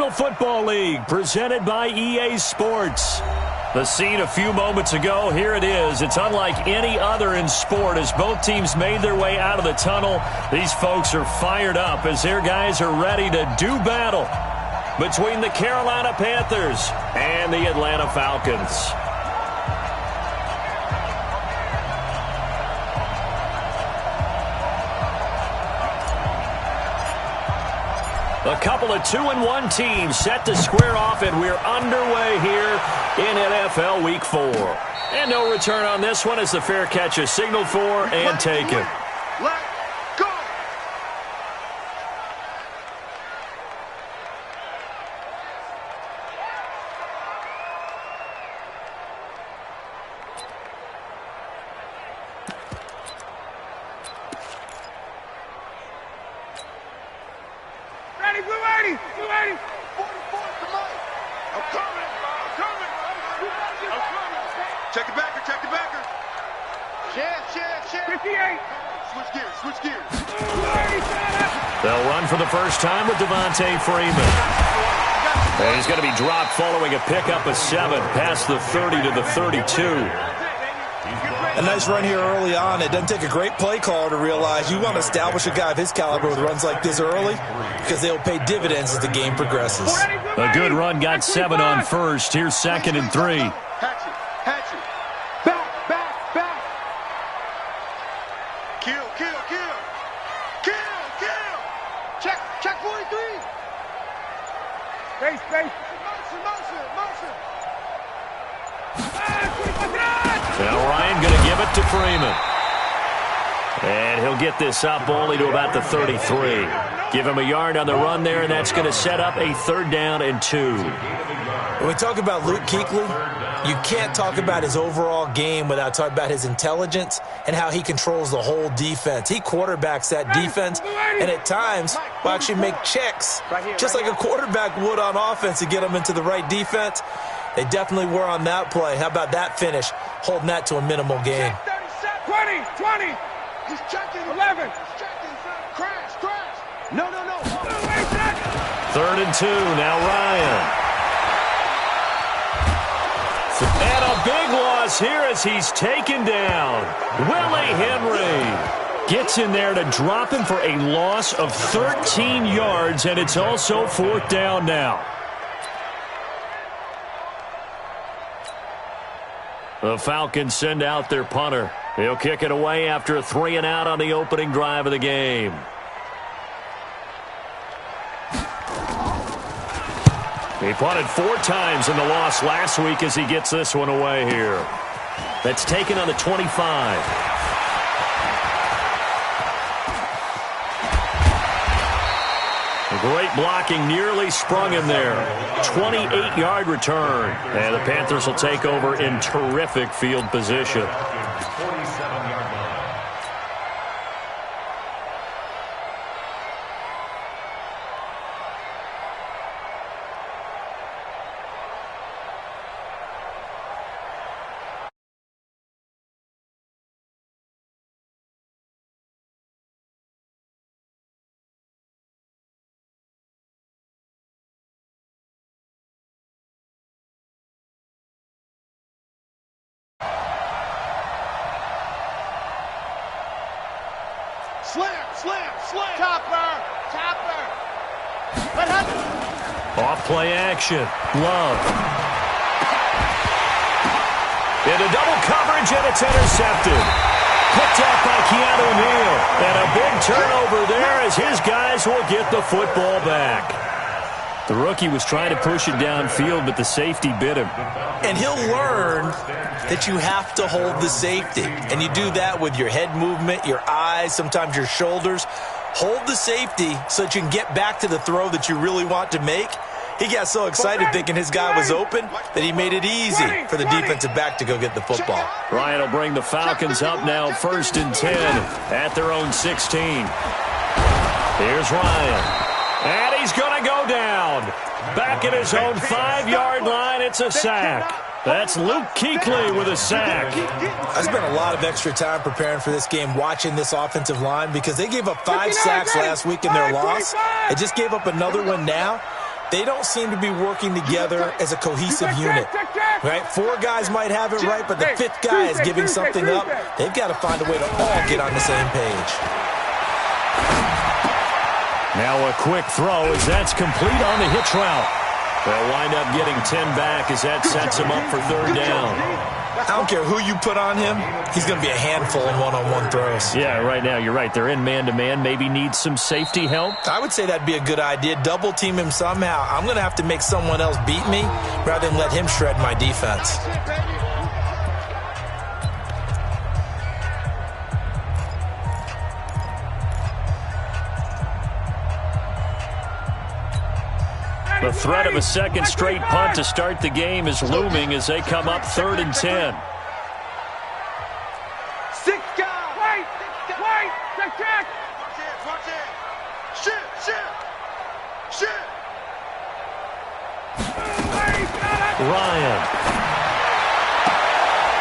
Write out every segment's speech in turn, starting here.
National Football League, presented by EA Sports. The scene a few moments ago, here it is. It's unlike any other in sport as both teams made their way out of the tunnel. These folks are fired up as their guys are ready to do battle between the Carolina Panthers and the Atlanta Falcons. A couple of 2-1 teams set to square off, and we're underway here in NFL Week 4. And no return on this one as the fair catch is signaled for and taken. Let's go! Ready, blue 80, blue 80. 44, come on. I'm coming. Check the backer, check the backer. Share. 58. Switch gears. They'll run for the first time with Devontae Freeman. And he's going to be dropped following a pickup of 7 past the 30 to the 32. A nice run here early on. It doesn't take a great play caller to realize you want to establish a guy of his caliber with runs like this early because they'll pay dividends as the game progresses. A good run got 7 on first. Here's 2nd and 3. Hatch it. Back. Kill. Check 43. Space. Motion. Now Ryan going to give it to Freeman. And he'll get this up only to about the 33. Give him a yard on the run there, and that's going to set up a 3rd down and 2. When we talk about Luke Kuechly, you can't talk about his overall game without talking about his intelligence and how he controls the whole defense. He quarterbacks that defense, and at times will actually make checks, just like a quarterback would on offense to get them into the right defense. They definitely were on that play. How about that finish, holding that to a minimal gain? 20. He's checking. 11. Crash. No. 3rd and 2. Now Ryan. And a big loss here as he's taken down. Willie Henry gets in there to drop him for a loss of 13 yards, and it's also 4th down now. The Falcons send out their punter. He'll kick it away after a 3-and-out on the opening drive of the game. He punted 4 times in the loss last week as he gets this one away here. That's taken on the 25. Great blocking, nearly sprung him there. 28-yard return. And the Panthers will take over in terrific field position. Slam. Chopper. What happened? Off play action. Love. Into double coverage, and it's intercepted. Picked off by Keanu Neal. And a big turnover there as his guys will get the football back. The rookie was trying to push it downfield, but the safety bit him. And he'll learn that you have to hold the safety. And you do that with your head movement, your eyes, sometimes your shoulders. Hold the safety so that you can get back to the throw that you really want to make. He got so excited thinking his guy was open that he made it easy for the defensive back to go get the football. Ryan will bring the Falcons up now 1st and 10 at their own 16. Here's Ryan. And he's going to go down. Back at his own 5-yard line, it's a sack. That's Luke Kuechly with a sack. I spent a lot of extra time preparing for this game, watching this offensive line, because they gave up 5 sacks last week in their loss. They just gave up another one now. they don't seem to be working together as a cohesive unit. Right? 4 guys might have it right, but the 5th guy is giving something up. They've got to find a way to all get on the same page. Now a quick throw as that's complete on the hitch route. They'll wind up getting 10 back as that sets him up for 3rd down. I don't care who you put on him, he's going to be a handful in one-on-one throws. Yeah, right now, you're right. They're in man-to-man, maybe need some safety help. I would say that'd be a good idea. Double team him somehow. I'm going to have to make someone else beat me rather than let him shred my defense. The threat of a second straight punt to start the game is looming as they come up 3rd and 10. 6 guys. Wait. Check. Watch it. Shoot. Ryan.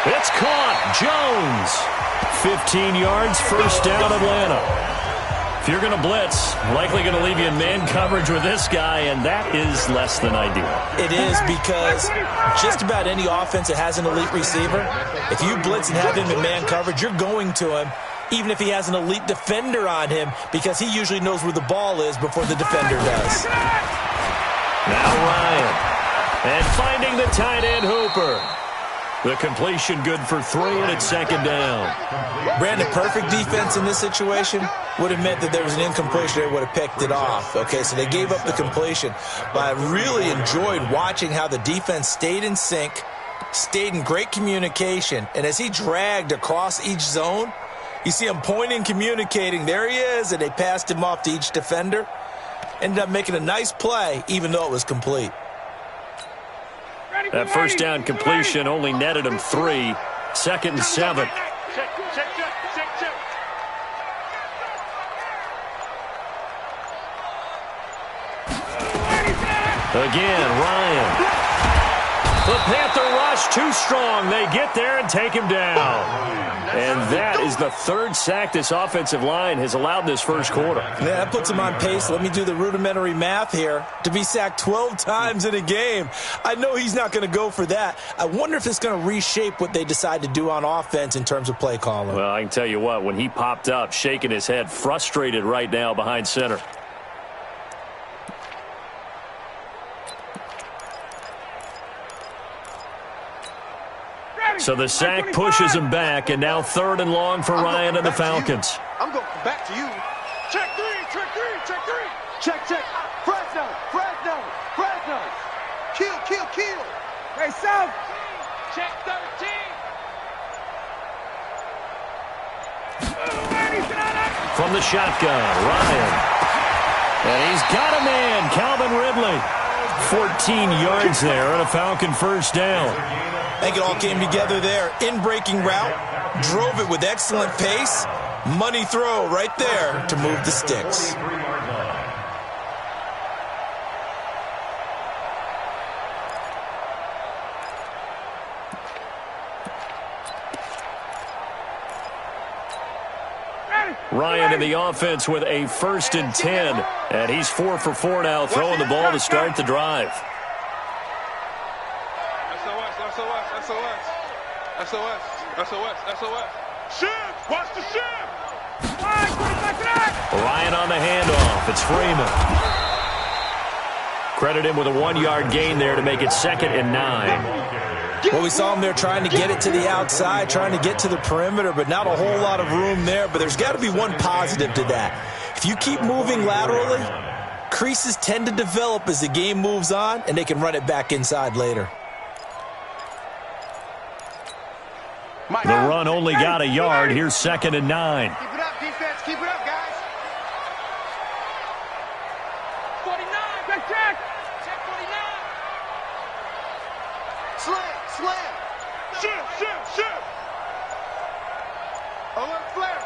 It's caught. Jones. 15 yards, 1st down, Atlanta. If you're going to blitz, likely going to leave you in man coverage with this guy, and that is less than ideal. It is, because just about any offense that has an elite receiver, if you blitz and have him in man coverage, you're going to him, even if he has an elite defender on him, because he usually knows where the ball is before the defender does. Now Ryan. And finding the tight end Hooper. The completion good for 3, and it's 2nd down. Brandon, perfect defense in this situation would have meant that there was an incompletion. They would have picked it off. Okay, so they gave up the completion. But I really enjoyed watching how the defense stayed in sync, stayed in great communication, and as he dragged across each zone, you see him pointing, communicating. There he is, and they passed him off to each defender. Ended up making a nice play, even though it was complete. That 1st down completion only netted him 3. 2nd and 7. Check. Again, Ryan. The Panther rush too strong. They get there and take him down. And that is the 3rd sack this offensive line has allowed this 1st quarter. Yeah, that puts him on pace. Let me do the rudimentary math here. To be sacked 12 times in a game, I know he's not going to go for that. I wonder if it's going to reshape what they decide to do on offense in terms of play calling. Well, I can tell you what, when he popped up, shaking his head, frustrated right now behind center. So the sack pushes him back, and now 3rd and long for Ryan and the Falcons. I'm going back to you. Check 3. Check. Fresno. Kill. Hey, South. Check 13. From the shotgun, Ryan. And he's got a man, Calvin Ridley. 14 yards there on a Falcon 1st down. I think it all came together there. In-breaking route, drove it with excellent pace. Money throw right there to move the sticks. Ryan in the offense with a 1st and 10. And he's 4 for 4 now, throwing the ball to start the drive. SOS. Shift. Watch the shift. Ryan on the handoff. It's Freeman. Credit him with a 1-yard gain there to make it 2nd and 9. Well, we saw him there trying to get it to the outside, trying to get to the perimeter, but not a whole lot of room there. But there's got to be one positive to that. If you keep moving laterally, creases tend to develop as the game moves on, and they can run it back inside later. The run only got a yard. Here's 2nd and 9. Keep it up, defense. Keep it up, guys. 49. Check. Check 49. Slam. Shift. Alert flare.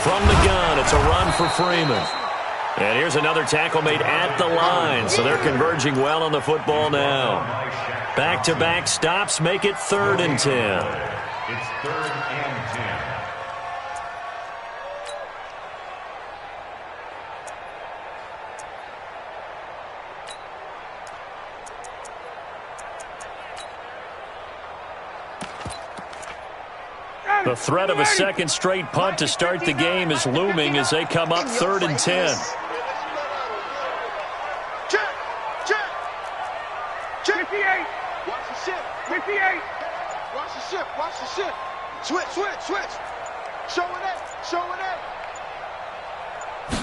From the gun, it's a run for Freeman. And here's another tackle made at the line, so they're converging well on the football now. Back-to-back stops make it 3rd and 10. It's 3rd and 10. The threat of a second straight punt to start the game is looming as they come up 3rd and 10. Check. 58. Watch the shift. 58. Watch the shift. Switch. Showing it.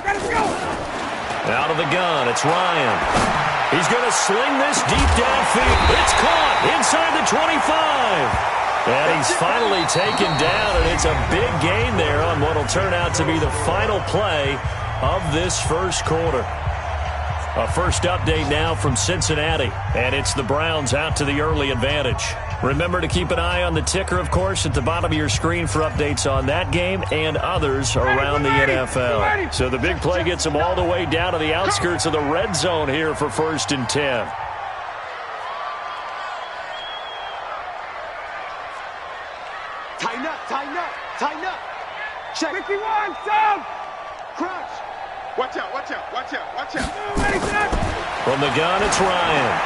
Gotta go. Out of the gun, it's Ryan. He's going to sling this deep downfield. It's caught inside the 25. And he's finally taken down, and it's a big gain there on what will turn out to be the final play of this first quarter. A first update now from Cincinnati, and it's the Browns out to the early advantage. Remember to keep an eye on the ticker, of course, at the bottom of your screen for updates on that game and others around the NFL. So the big play gets them all the way down to the outskirts of the red zone here for 1st and 10. Tighten up. Check. 51, down. Crouch. Watch out. From the gun, it's Ryan.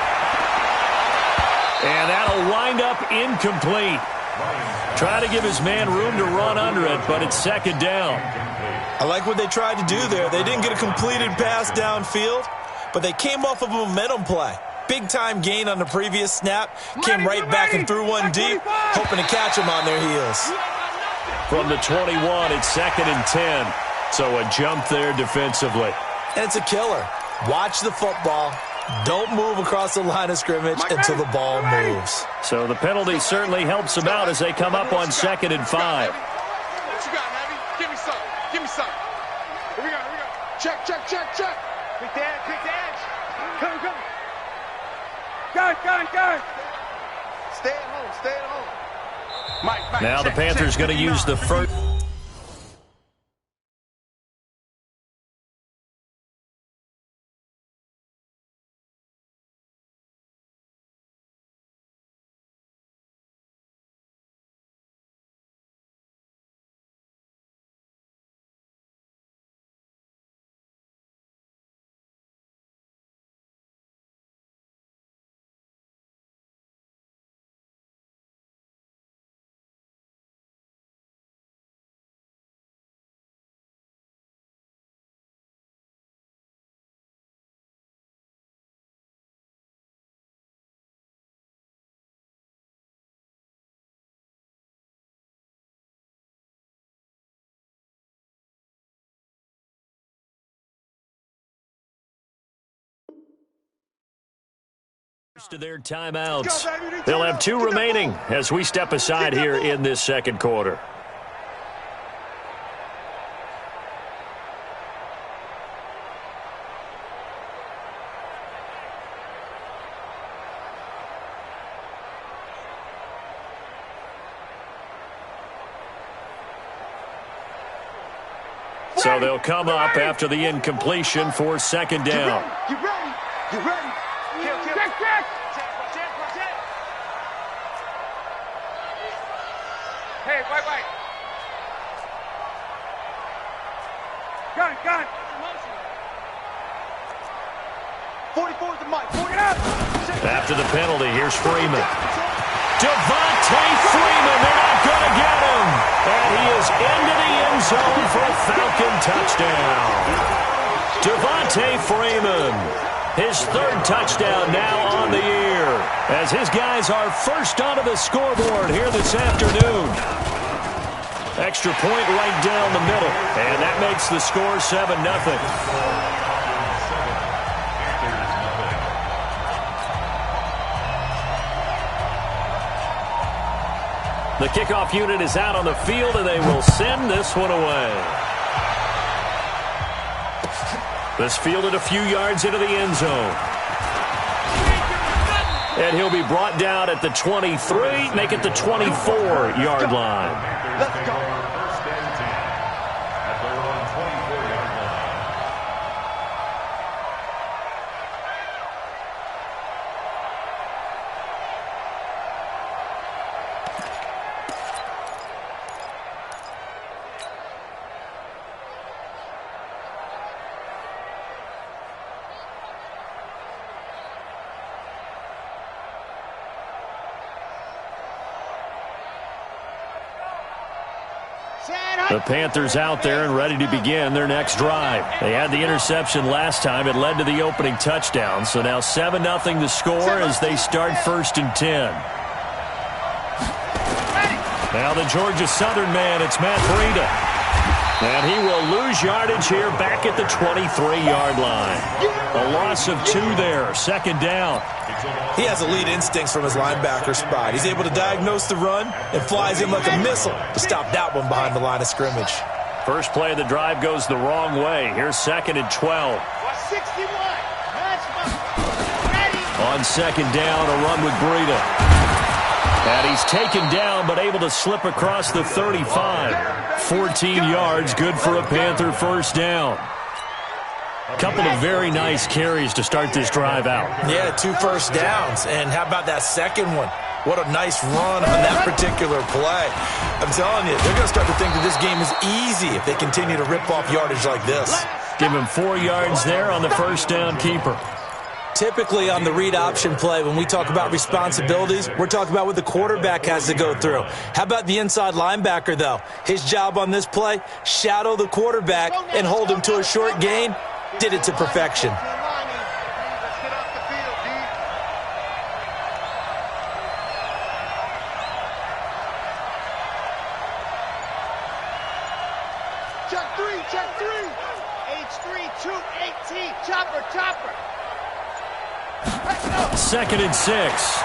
And that'll wind up incomplete. Try to give his man room to run under it, but it's 2nd down. I like what they tried to do there. They didn't get a completed pass downfield, but they came off of a momentum play. Big-time gain on the previous snap. Came right back and threw one deep, hoping to catch them on their heels. From the 21, it's 2nd and 10. So a jump there defensively. And it's a killer. Watch the football. Don't move across the line of scrimmage until the ball moves. So the penalty certainly helps them out as they come up on 2nd and 5. What you got, Heavy? Give me some. Here we go. Check. Quick the edge. Come. Gun. Stay at home. Mike. Now the Panthers going to use the first. To their timeouts. They'll have 2 remaining as we step aside here in this second quarter. So they'll come up after the incompletion for 2nd down. You ready? Check. Hey, wait. Gun. 44 is the mic. Pull it up. After the penalty, here's Freeman. Devontae Freeman, they're not going to get him. And he is into the end zone for a Falcon touchdown. Devontae Freeman, his 3rd touchdown now on the year, as his guys are first onto the scoreboard here this afternoon. Extra point right down the middle, and that makes the score 7-0. The kickoff unit is out on the field, and they will send this one away. This fielded a few yards into the end zone. And he'll be brought down at the 23, make it the 24-yard line. Let's go. First and 10 at their own 24-yard line. The Panthers out there and ready to begin their next drive. They had the interception last time. It led to the opening touchdown. So now 7-0 the score as they start 1st and 10. Now the Georgia Southern man, it's Matt Breida. And he will lose yardage here back at the 23-yard line. A loss of 2 there, 2nd down. He has elite instincts from his linebacker spot. He's able to diagnose the run and flies in like a missile to stop that one behind the line of scrimmage. First play of the drive goes the wrong way. Here's 2nd and 12. 61. On 2nd down, a run with Breida. And he's taken down but able to slip across the 35. 14 yards, good for a Panther 1st down. Couple of very nice carries to start this drive out. Yeah, 2 first downs. And how about that second one? What a nice run on that particular play. I'm telling you, they're going to start to think that this game is easy if they continue to rip off yardage like this. Give him 4 yards there on the 1st down keeper. Typically on the read option play, when we talk about responsibilities, we're talking about what the quarterback has to go through. How about the inside linebacker, though? His job on this play, shadow the quarterback and hold him to a short gain. Did it to perfection. Check 3, check 3. H3, 218, chopper, chopper. 2nd and 6.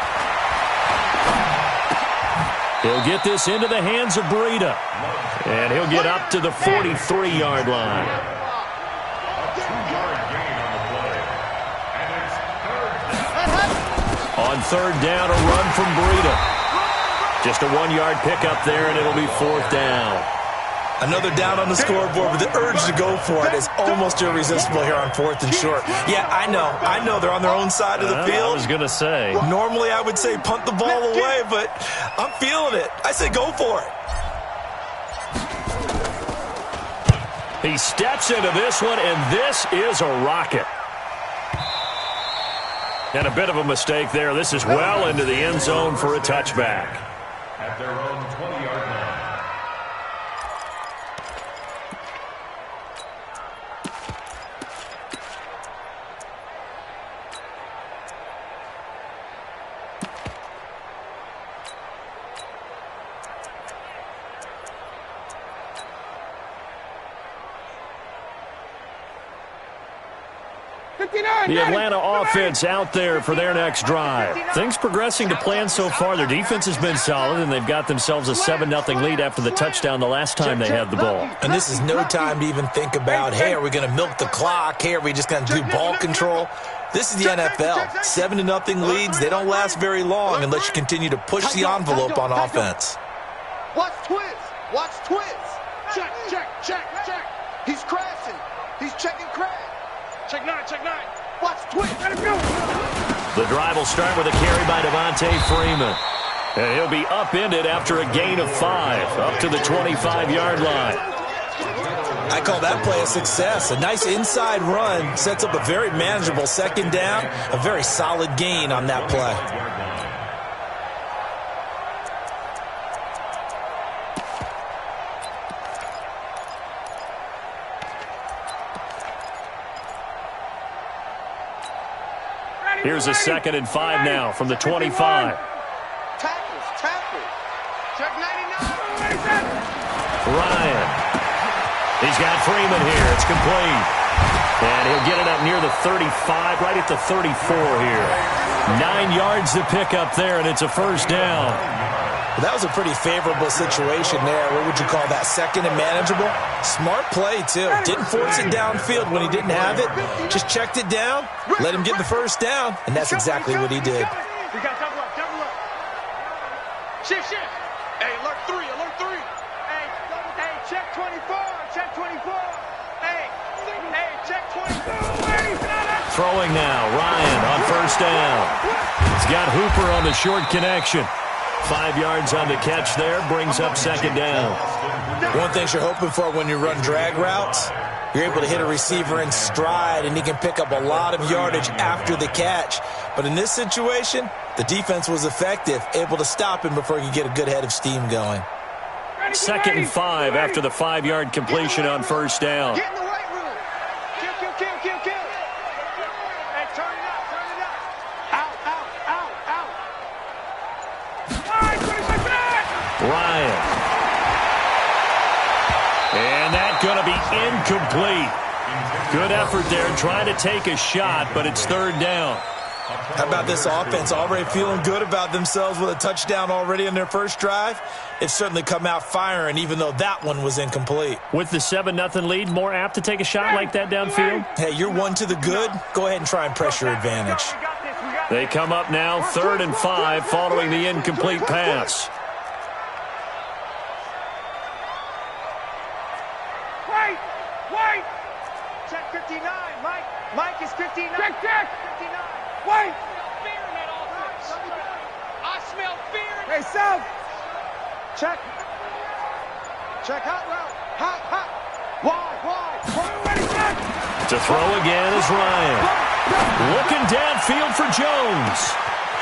He'll get this into the hands of Breida. And he'll get up to the 43-yard line. On 3rd down, a run from Breida. Just a 1-yard pickup there, and it'll be 4th down. Another down on the scoreboard, but the urge to go for it is almost irresistible here on 4th and short. Yeah, I know they're on their own side of the field. I was going to say. Normally I would say punt the ball away, but I'm feeling it. I say go for it. He steps into this one, and this is a rocket. And a bit of a mistake there. This is well into the end zone for a touchback. At their own 20-yard line. The Atlanta offense out there for their next drive. Things progressing to plan so far. Their defense has been solid, and they've got themselves a 7-0 lead after the touchdown the last time they had the ball. And this is no time to even think about, hey, are we going to milk the clock? Hey, are we just going to do ball control? This is the NFL. 7-0 leads, they don't last very long unless you continue to push the envelope on offense. Watch Twiz. Watch Twiz. Check, check, check, check. He's crashing. He's checking crash. Check 9, check 9. Watch Twiz. Let him go. The drive will start with a carry by Devontae Freeman. And he'll be upended after a gain of 5, up to the 25-yard line. I call that play a success. A nice inside run sets up a very manageable 2nd down, a very solid gain on that play. Here's a 2nd and 5 now from the 25. Tackles. Check 99. Ryan. He's got Freeman here. It's complete. And he'll get it up near the 35, right at the 34 here. 9 yards to pick up there, and it's a 1st down. That was a pretty favorable situation there. What would you call that? 2nd and manageable? Smart play, too. Didn't force it downfield when he didn't have it. Just checked it down, let him get the 1st down, and that's exactly what he did. We got double up. Shift. Hey, alert 3. Hey, check 24. Hey, check 24. Throwing now, Ryan on 1st down. He's got Hooper on the short connection. 5 yards on the catch there, brings up 2nd down. One thing you're hoping for when you run drag routes, you're able to hit a receiver in stride, and he can pick up a lot of yardage after the catch. But in this situation, the defense was effective, able to stop him before he could get a good head of steam going. 2nd and 5 after the 5-yard completion on first down. Get in the right room. Kill. Hey, turn it up. Out. Ryan. And that's going to be incomplete. Good effort there trying to take a shot, but it's 3rd down. How about this offense already feeling good about themselves with a touchdown already in their first drive? It's certainly come out firing, even though that one was incomplete. With the 7-0 lead, more apt to take a shot like that downfield? Hey, you're one to the good. Go ahead and try and press your advantage. They come up now 3rd and 5 following the incomplete pass. Wait. Check 59. Mike is 59. Check. 59. Wait. Fear in that offense. I smell fear. Hey, South. Check hot route. Hot. Wide. To throw again is Ryan. Looking downfield for Jones.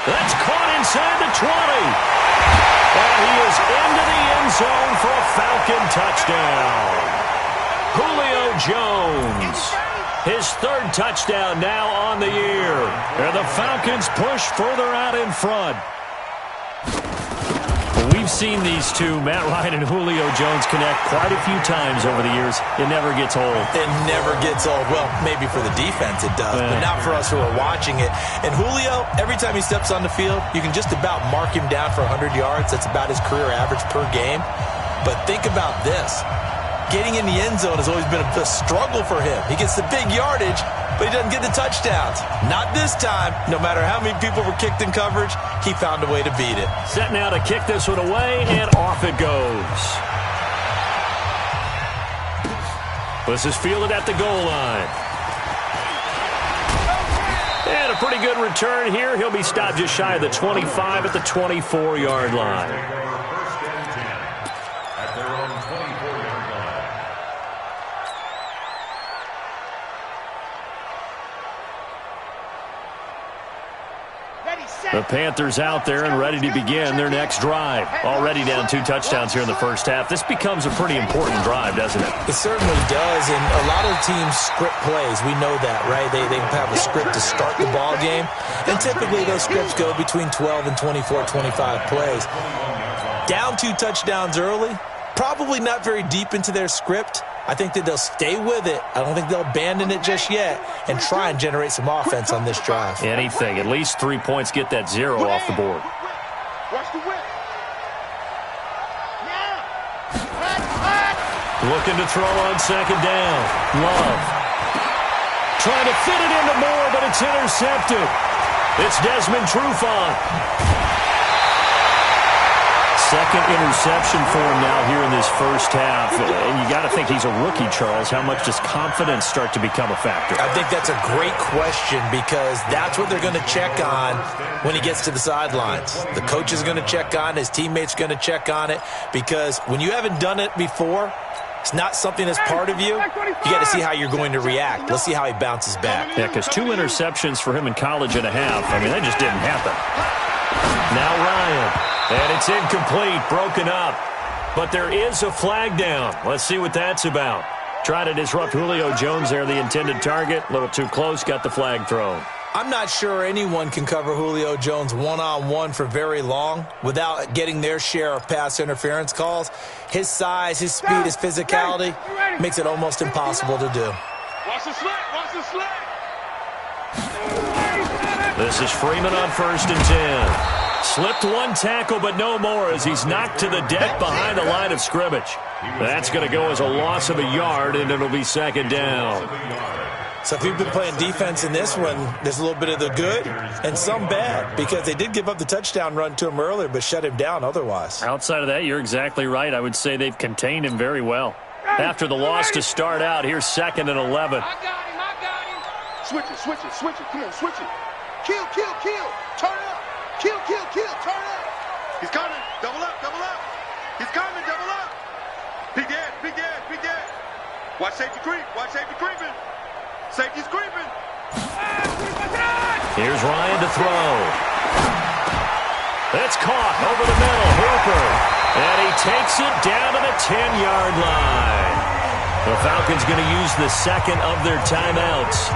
That's caught inside the 20. And he is into the end zone for a Falcon touchdown. Julio Jones. His 3rd touchdown now on the year. And the Falcons push further out in front. We've seen these two, Matt Ryan and Julio Jones, connect quite a few times over the years. It never gets old. It never gets old. Well, maybe for the defense it does, but not for us who are watching it. And Julio, every time he steps on the field, you can just about mark him down for 100 yards. That's about his career average per game. But think about this. Getting in the end zone has always been a struggle for him. He gets the big yardage, but he doesn't get the touchdowns. Not this time. No matter how many people were kicked in coverage, he found a way to beat it. Set now to kick this one away, and off it goes. This is fielded at the goal line. And a pretty good return here. He'll be stopped just shy of the 25 at the 24-yard line. The Panthers out there and ready to begin their next drive. Already down 2 touchdowns here in the first half. This becomes a pretty important drive, doesn't it? It certainly does, and a lot of teams script plays. We know that, right? They have a script to start the ball game, and typically those scripts go between 12 and 24, 25 plays. Down 2 touchdowns early, probably not very deep into their script. I think that they'll stay with it. I don't think they'll abandon it just yet and try and generate some offense on this drive. Anything. At least 3 points get that 0 off the board. Watch the whip. Looking to throw on 2nd down. Love. Trying to fit it into Moore, but it's intercepted. It's Desmond Trufant. 2nd interception for him now here in this first half. And you got to think he's a rookie, Charles. How much does confidence start to become a factor? I think that's a great question because that's what they're going to check on when he gets to the sidelines. The coach is going to check on it. His teammates are going to check on it because when you haven't done it before, it's not something that's part of you. You got to see how you're going to react. Let's see how he bounces back. Yeah, because 2 interceptions for him in college and a half. I mean, that just didn't happen. Now Ryan. And it's incomplete, broken up. But there is a flag down. Let's see what that's about. Trying to disrupt Julio Jones there, the intended target. A little too close, got the flag thrown. I'm not sure anyone can cover Julio Jones one-on-one for very long without getting their share of pass interference calls. His size, his speed, his physicality makes it almost impossible to do. Watch the slant. This is Freeman on 1st and 10. Slipped 1 tackle, but no more as he's knocked to the deck behind the line of scrimmage. That's going to go as a loss of a yard, and it'll be 2nd down. So if you've been playing defense in this one, there's a little bit of the good and some bad because they did give up the touchdown run to him earlier but shut him down otherwise. Outside of that, you're exactly right. I would say they've contained him very well. After the loss to start out, here's 2nd and 11. I got him. Switch it. Come on, switch it. Kill. Turn it up. Kill. Turn it up. He's coming. Double up. He's coming. Double up. Be dead. Watch safety creeping. Safety's creeping. Here's Ryan to throw. It's caught over the middle. Hooper. And he takes it down to the 10-yard line. The Falcons going to use the second of their timeouts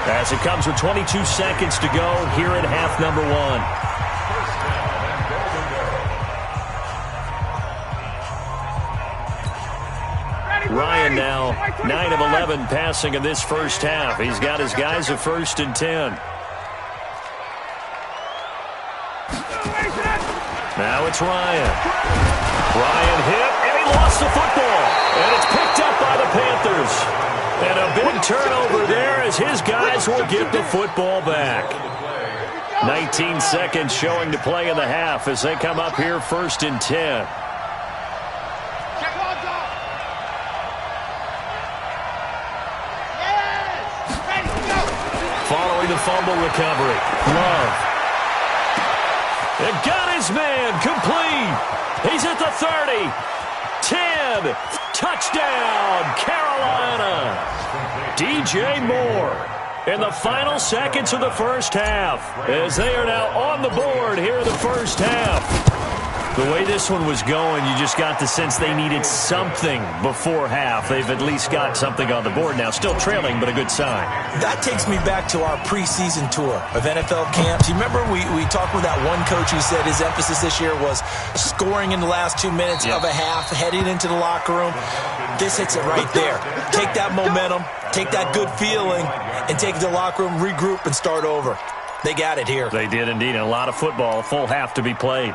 as it comes with 22 seconds to go here at half number 1. Ryan now 9 of 11 passing in this first half. He's got his guys at 1st and 10. Now it's Ryan. Ryan hit, and he lost the football. And it's picked up by the Panthers. And a big turnover there as his guys will get the football back. 19 seconds showing to play in the half as they come up here 1st and 10. Following the fumble recovery, Love. It got his man complete. He's at the 30. 10. Touchdown, Carolina. DJ Moore in the final seconds of the first half as they are now on the board here in the first half. The way this one was going, you just got the sense they needed something before half. They've at least got something on the board now. Still trailing, but a good sign. That takes me back to our preseason tour of NFL camps. You remember we talked with that one coach who said his emphasis this year was scoring in the last 2 minutes of a half, heading into the locker room. This hits it right there. Take that momentum, take that good feeling, and take it to the locker room, regroup, and start over. They got it here. They did indeed. And a lot of football, a full half to be played.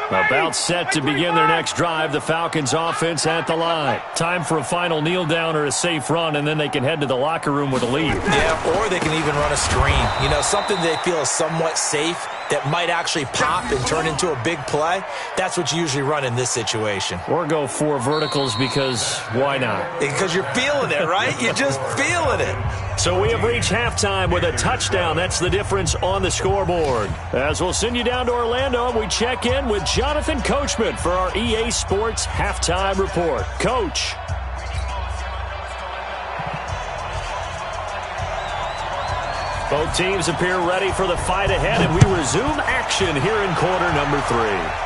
About set to begin their next drive, the Falcons offense at the line. Time for a final kneel down or a safe run, and then they can head to the locker room with a lead. Yeah, or they can even run a screen. You know, something they feel is somewhat safe that might actually pop and turn into a big play. That's what you usually run in this situation. Or go 4 verticals because why not? Because you're feeling it, right? You're just feeling it. So we have reached halftime with a touchdown. That's the difference on the scoreboard. As we'll send you down to Orlando, we check in with Jonathan Coachman for our EA Sports Halftime Report. Coach. Both teams appear ready for the fight ahead, and we resume action here in quarter number 3.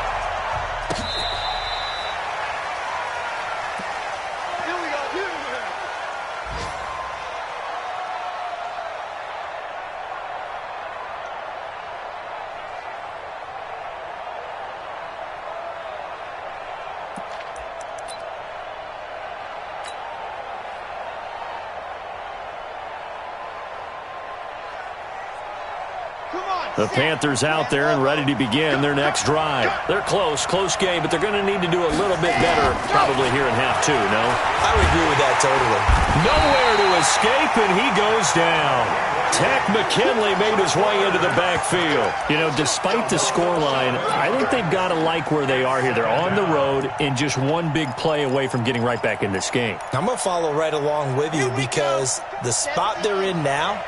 The Panthers out there and ready to begin their next drive. They're close game, but they're going to need to do a little bit better probably here in half 2, no? I would agree with that totally. Nowhere to escape, and he goes down. Tech McKinley made his way into the backfield. You know, despite the scoreline, I think they've got to like where they are here. They're on the road and just one big play away from getting right back in this game. I'm going to follow right along with you because the spot they're in now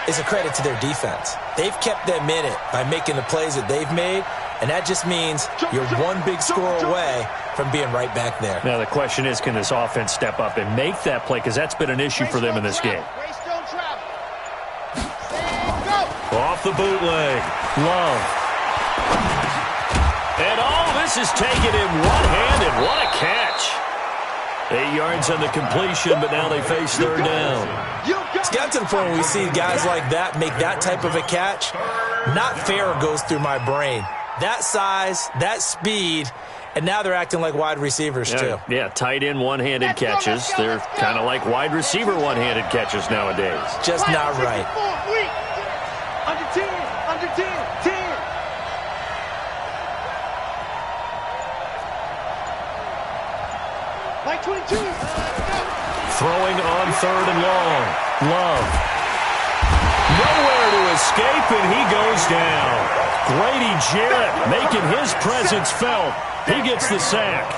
is a credit to their defense. They've kept them in it by making the plays that they've made, and that just means you're one big score away from being right back there. Now the question is, can this offense step up and make that play? Because that's been an issue for them in this game. Off the bootleg. Love. And all this is taken in one-handed. What a catch. 8 yards on the completion, but now they face 3rd down. It's got to the point where we see guys like that make that type of a catch. Not fair goes through my brain. That size, that speed, and now they're acting like wide receivers too. Yeah, tight end one-handed catches. They're kind of like wide receiver one-handed catches nowadays. Just not right. Under 10, under 10, 10. Like 22. Throwing on 3rd and long. Love. Nowhere to escape, and he goes down. Grady Jarrett making his presence felt. He gets the sack.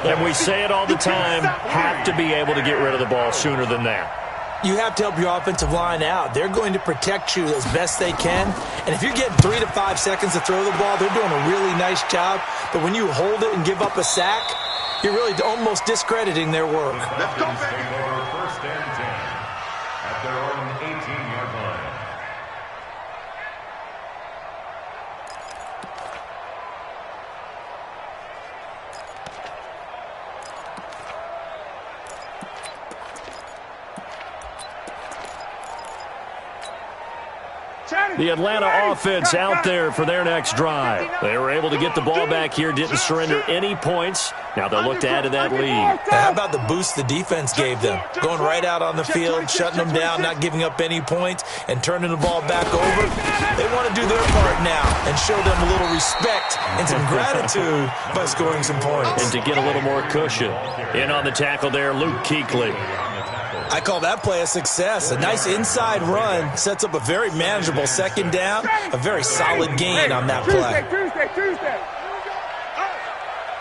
And we say it all the time, have to be able to get rid of the ball sooner than that. You have to help your offensive line out. They're going to protect you as best they can. And if you're getting 3 to 5 seconds to throw the ball, they're doing a really nice job. But when you hold it and give up a sack, you're really almost discrediting their work. Let's go, baby. Over 1st and 10 at their own 18-yard line. The Atlanta offense out there for their next drive. They were able to get the ball back here, didn't surrender any points. Now they'll look to add to that lead. Now, how about the boost the defense gave them? Going right out on the field, shutting them down, not giving up any points, and turning the ball back over. They want to do their part now and show them a little respect and some gratitude by scoring some points. And to get a little more cushion. In on the tackle there, Luke Kuechly. I call that play a success. A nice inside run sets up a very manageable second down, a very solid gain on that play. Tuesday.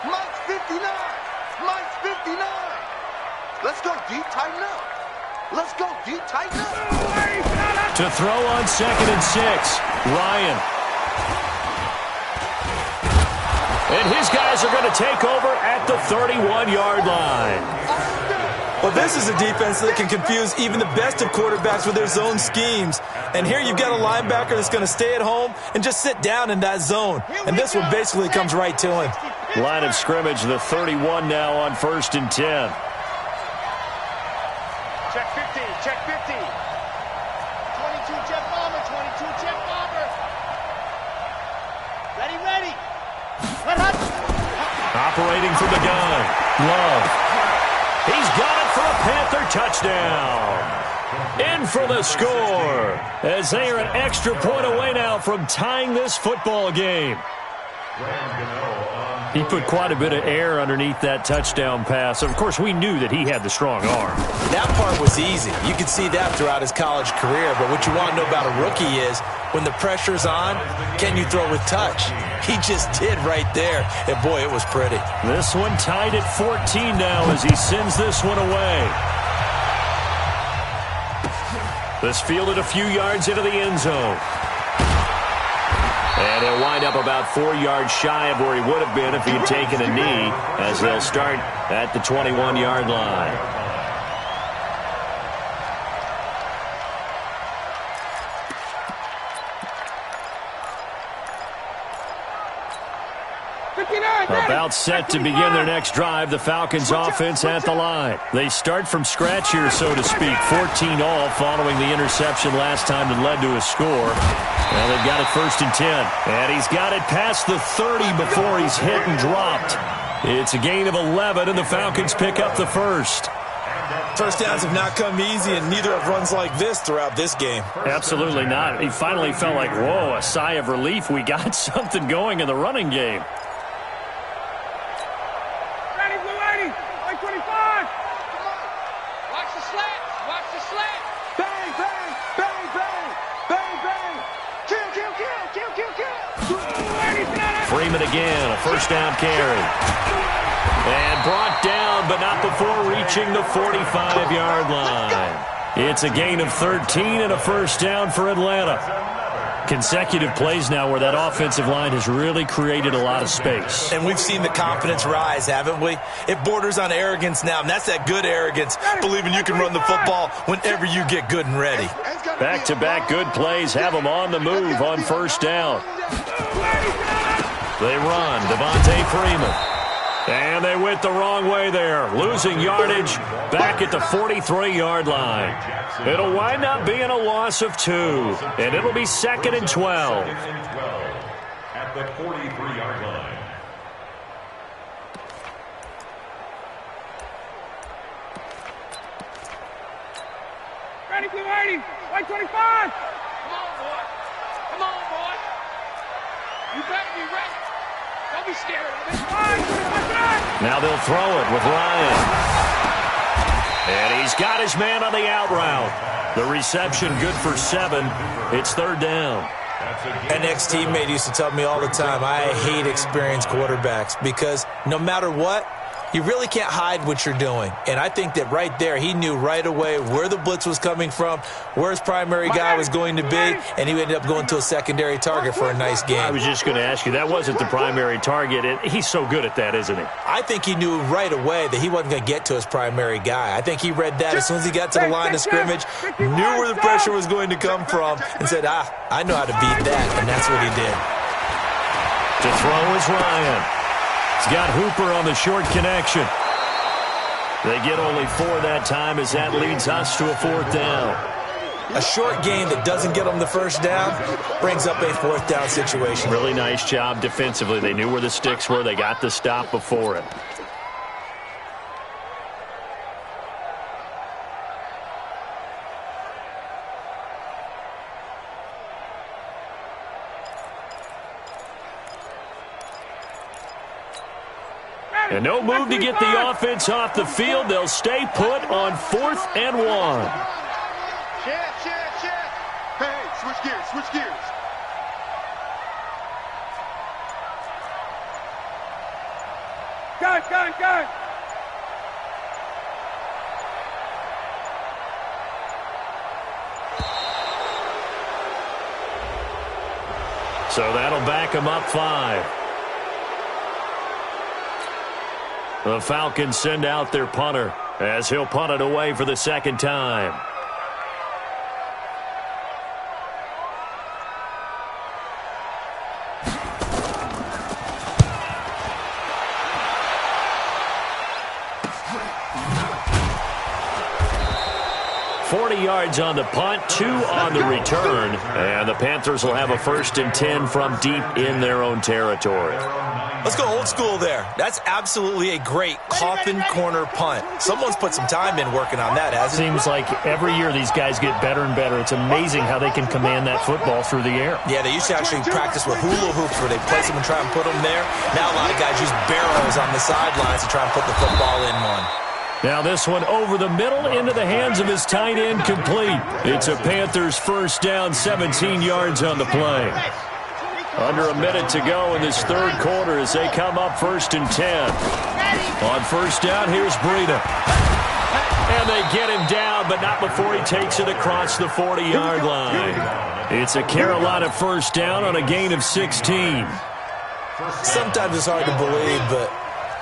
Mike's 59. Mike's 59. Let's go deep, tighten up. Let's go deep, tighten up. To throw on 2nd and 6, Ryan. And his guys are going to take over at the 31-yard line. Well, this is a defense that can confuse even the best of quarterbacks with their zone schemes. And here you've got a linebacker that's going to stay at home and just sit down in that zone. And this one basically comes right to him. Line of scrimmage, the 31 now on 1st and 10. Check 15, check 15. 22 jet bomber, 22 jet bomber. Ready. Operating from the gun, Love. He's got it for a Panther touchdown. In for the score, as they are an extra point away now from tying this football game. He put quite a bit of air underneath that touchdown pass. Of course, we knew that he had the strong arm. That part was easy. You could see that throughout his college career. But what you want to know about a rookie is when the pressure's on, can you throw with touch? He just did right there. And, boy, it was pretty. This one tied at 14 now as he sends this one away. This fielded a few yards into the end zone. And he'll wind up about 4 yards shy of where he would have been if he had taken a knee, as they'll start at the 21-yard line. About set to begin their next drive, the Falcons offense at the line. They start from scratch here, so to speak. 14 all following the interception last time that led to a score. Now they've got it 1st and 10. And he's got it past the 30 before he's hit and dropped. It's a gain of 11, and the Falcons pick up the first. First downs have not come easy, and neither have runs like this throughout this game. Absolutely not. He finally felt like, whoa, a sigh of relief. We got something going in the running game. Freeman again, a first down carry. And brought down, but not before reaching the 45-yard line. It's a gain of 13 and a first down for Atlanta. Consecutive plays now where that offensive line has really created a lot of space. And we've seen the confidence rise, haven't we? It borders on arrogance now, and that's that good arrogance, believing you can run the football whenever you get good and ready. Back-to-back good plays have them on the move on first down. They run, Devontae Freeman. And they went the wrong way there, losing yardage back at the 43-yard line. It'll wind up being a loss of 2, and it'll be 2nd and 12. At the 43-yard line. Ready, blue 80, white 25. Come on, boy. You better be ready. Don't be scared of it. Now they'll throw it with Ryan. And he's got his man on the out route. The reception good for 7. It's 3rd down. An ex-teammate used to tell me all the time, I hate experienced quarterbacks because no matter what, you really can't hide what you're doing. And I think that right there, he knew right away where the blitz was coming from, where his primary guy was going to be, and he ended up going to a secondary target for a nice game. I was just going to ask you, that wasn't the primary target. He's so good at that, isn't he? I think he knew right away that he wasn't going to get to his primary guy. I think he read that as soon as he got to the line of scrimmage, knew where the pressure was going to come from, and said, I know how to beat that, and that's what he did. To throw is Ryan. He's got Hooper on the short connection. They get only 4 that time as that leads us to a 4th down. A short game that doesn't get them the first down brings up a fourth down situation. Really nice job defensively. They knew where the sticks were. They got the stop before it. And no move to get the offense off the field. They'll stay put on 4th and 1. Check. Hey, switch gears. Go. So that'll back them up 5. The Falcons send out their punter as he'll punt it away for the second time. Yards on the punt, 2 on the return, and the Panthers will have a 1st and 10 from deep in their own territory. Let's go old school there. That's absolutely a great coffin corner punt. Someone's put some time in working on that, hasn't it? Seems like every year these guys get better and better. It's amazing how they can command that football through the air. Yeah, they used to actually practice with hula hoops where they place them and try and put them there. Now a lot of guys use barrels on the sidelines to try and put the football in one. Now this one over the middle into the hands of his tight end, complete. It's a Panthers first down, 17 yards on the play. Under a minute to go in this third quarter as they come up 1st and 10. On first down, here's Breida. And they get him down, but not before he takes it across the 40-yard line. It's a Carolina first down on a gain of 16. Sometimes it's hard to believe, but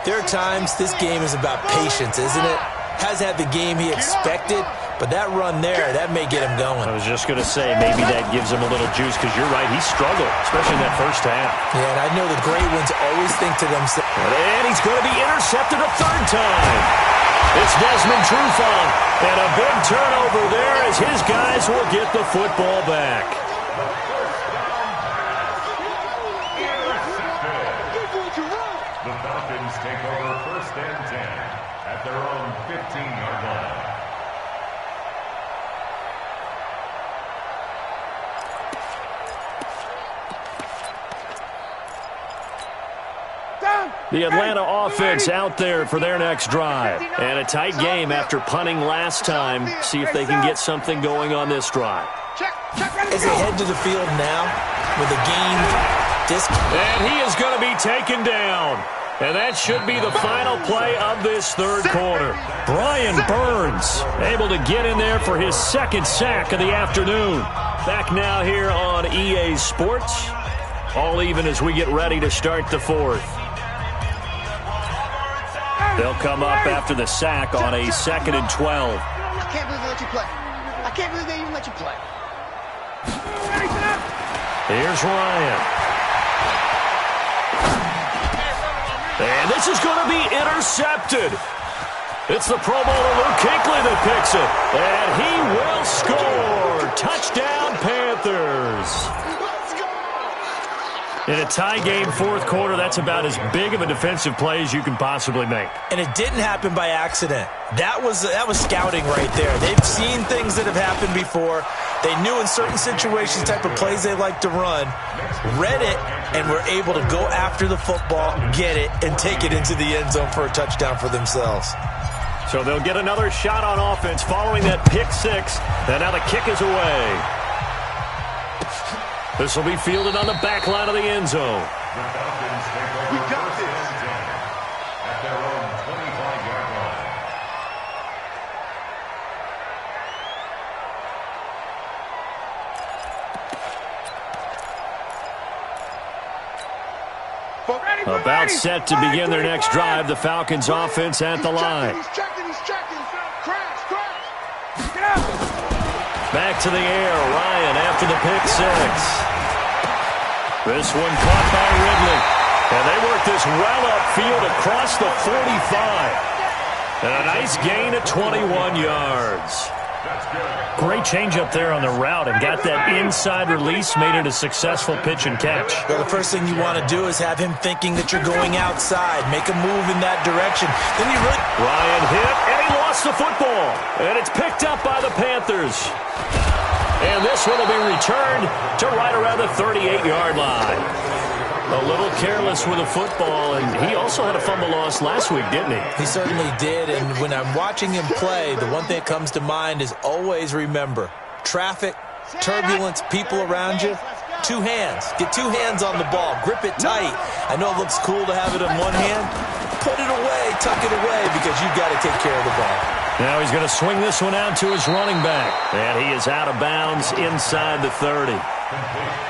there are times this game is about patience, isn't it? Hasn't had the game he expected, but that run there, that may get him going. I was just going to say, maybe that gives him a little juice, because you're right, he struggled, especially in that first half. Yeah, and I know the great ones always think to themselves. And he's going to be intercepted a 3rd time. It's Desmond Trufant, and a big turnover there as his guys will get the football back. The Falcons take over 1st and 10 at their own 15-yard line. The Atlanta offense out there for their next drive. And a tight game after punting last time. See if they can get something going on this drive. As they head to the field now with a game and he is going to be taken down. And that should be the final play of this third quarter. Brian Burns able to get in there for his 2nd sack of the afternoon. Back now here on EA Sports. All even as we get ready to start the 4th. They'll come up after the sack on a 2nd and 12. I can't believe they let you play. I can't believe they even let you play. Here's Ryan. And this is going to be intercepted. It's the Pro Bowler Luke Kuechly that picks it. And he will score. Touchdown, Panthers. In a tie game 4th quarter, that's about as big of a defensive play as you can possibly make. And it didn't happen by accident. That was scouting right there. They've seen things that have happened before. They knew in certain situations type of plays they like to run, read it, and were able to go after the football, get it, and take it into the end zone for a touchdown for themselves. So they'll get another shot on offense following that pick 6, and now the kick is away. This will be fielded on the back line of the end zone. The Falcons take over 1st and 10 at their own 25-yard line. About set to begin their next drive. The Falcons offense at the line. He's checking. Crash. Back to the air. Ryan after the pick 6. This one caught by Ridley. And they work this well upfield across the 45. And a nice gain at 21 yards. Great change up there on the route and got that inside release, made it a successful pitch and catch. Well, the first thing you want to do is have him thinking that you're going outside. Make a move in that direction. Then you really... Ryan hit, and he lost the football. And it's picked up by the Panthers. And this one will be returned to right around the 38-yard line. A little careless with the football, and he also had a fumble loss last week, didn't he? He certainly did, and when I'm watching him play, the one thing that comes to mind is always remember, traffic, turbulence, people around you, two hands. Get two hands on the ball. Grip it tight. I know it looks cool to have it in one hand. Put it away, tuck it away, because you've got to take care of the ball. Now he's going to swing this one out to his running back, and he is out of bounds inside the 30.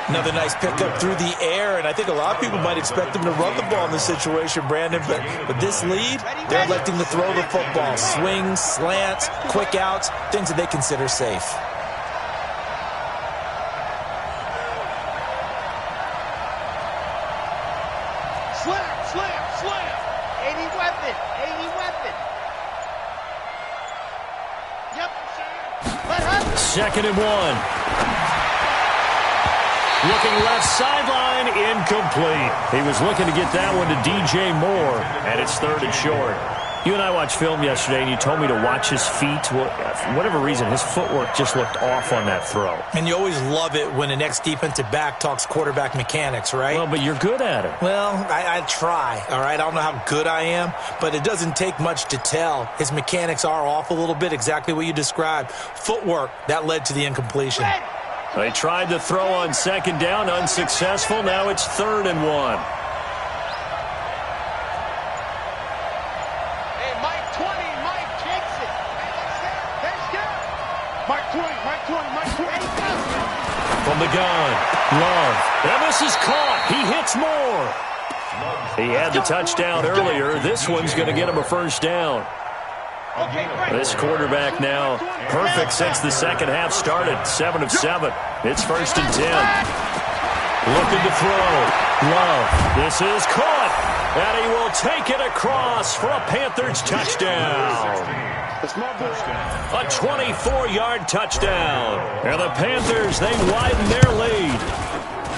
Another nice pickup through the air, and I think a lot of people might expect him to run the ball in this situation, Brandon, but with this lead, they're electing to throw the football. Swings, slants, quick outs, things that they consider safe. Slam. 80 weapon. Yep. Second and 1. Looking left sideline, incomplete. He was looking to get that one to DJ Moore, and it's third and short. You and I watched film yesterday, and you told me to watch his feet. Well, for whatever reason, his footwork just looked off on that throw. And you always love it when an ex-defensive back talks quarterback mechanics, right? Well, but you're good at it. Well, I try, all right? I don't know how good I am, but it doesn't take much to tell. His mechanics are off a little bit, exactly what you described. Footwork, that led to the incompletion. They tried to throw on second down, unsuccessful. Now it's third and 1. Hey, Mike 20, Mike takes it. That's good. Mike 20. From the gun, Love. And this is caught. He hits Moore. He had the touchdown earlier. This one's going to get him a first down. This quarterback now perfect since the second half started. 7 of 7. It's first and 10. Looking to throw. Love. This is caught. And he will take it across for a Panthers touchdown. A 24-yard touchdown. And the Panthers, they widen their lead.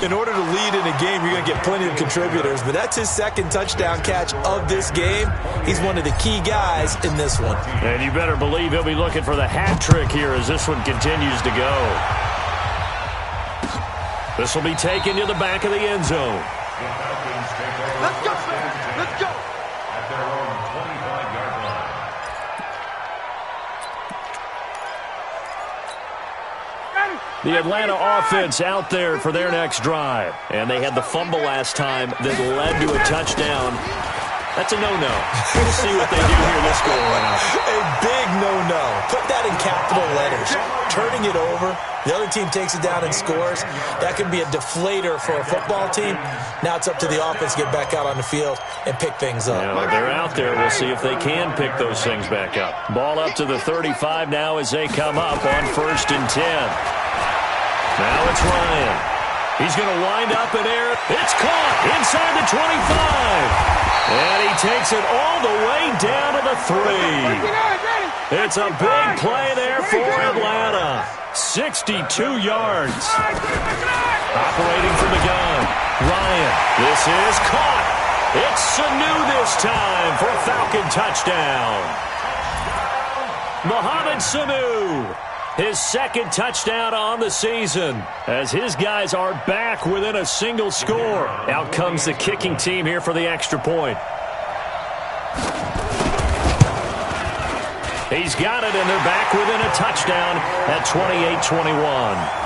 In order to lead in a game, you're going to get plenty of contributors, but that's his second touchdown catch of this game. He's one of the key guys in this one. And you better believe he'll be looking for the hat trick here as this one continues to go. This will be taken to the back of the end zone. Let's go. At their own 25-yard line. The Atlanta offense out there for their next drive. And they had the fumble last time that led to a touchdown. That's a no-no. We'll see what they do here this go around. A big no-no. Put that in capital letters. Turning it over. The other team takes it down and scores. That can be a deflator for a football team. Now it's up to the offense to get back out on the field and pick things up. Now, they're out there. We'll see if they can pick those things back up. Ball up to the 35 now as they come up on first and 10. Now it's Ryan. He's going to wind up in air. It's caught inside the 25. And he takes it all the way down to the 3. It's a big play there for Atlanta. 62 yards. Operating from the gun. Ryan. This is caught. It's Sanu this time for a Falcon touchdown. Mohamed Sanu. His second touchdown on the season as his guys are back within a single score. Out comes the kicking team here for the extra point. He's got it, and they're back within a touchdown at 28-21.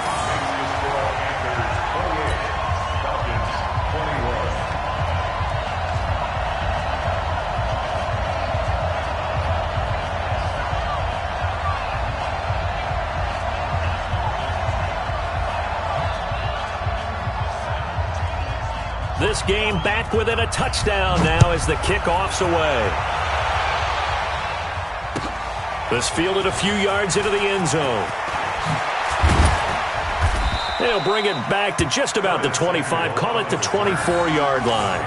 This game back within a touchdown now as the kickoff's away. This fielded a few yards into the end zone. They'll bring it back to just about the 25. Call it the 24-yard line.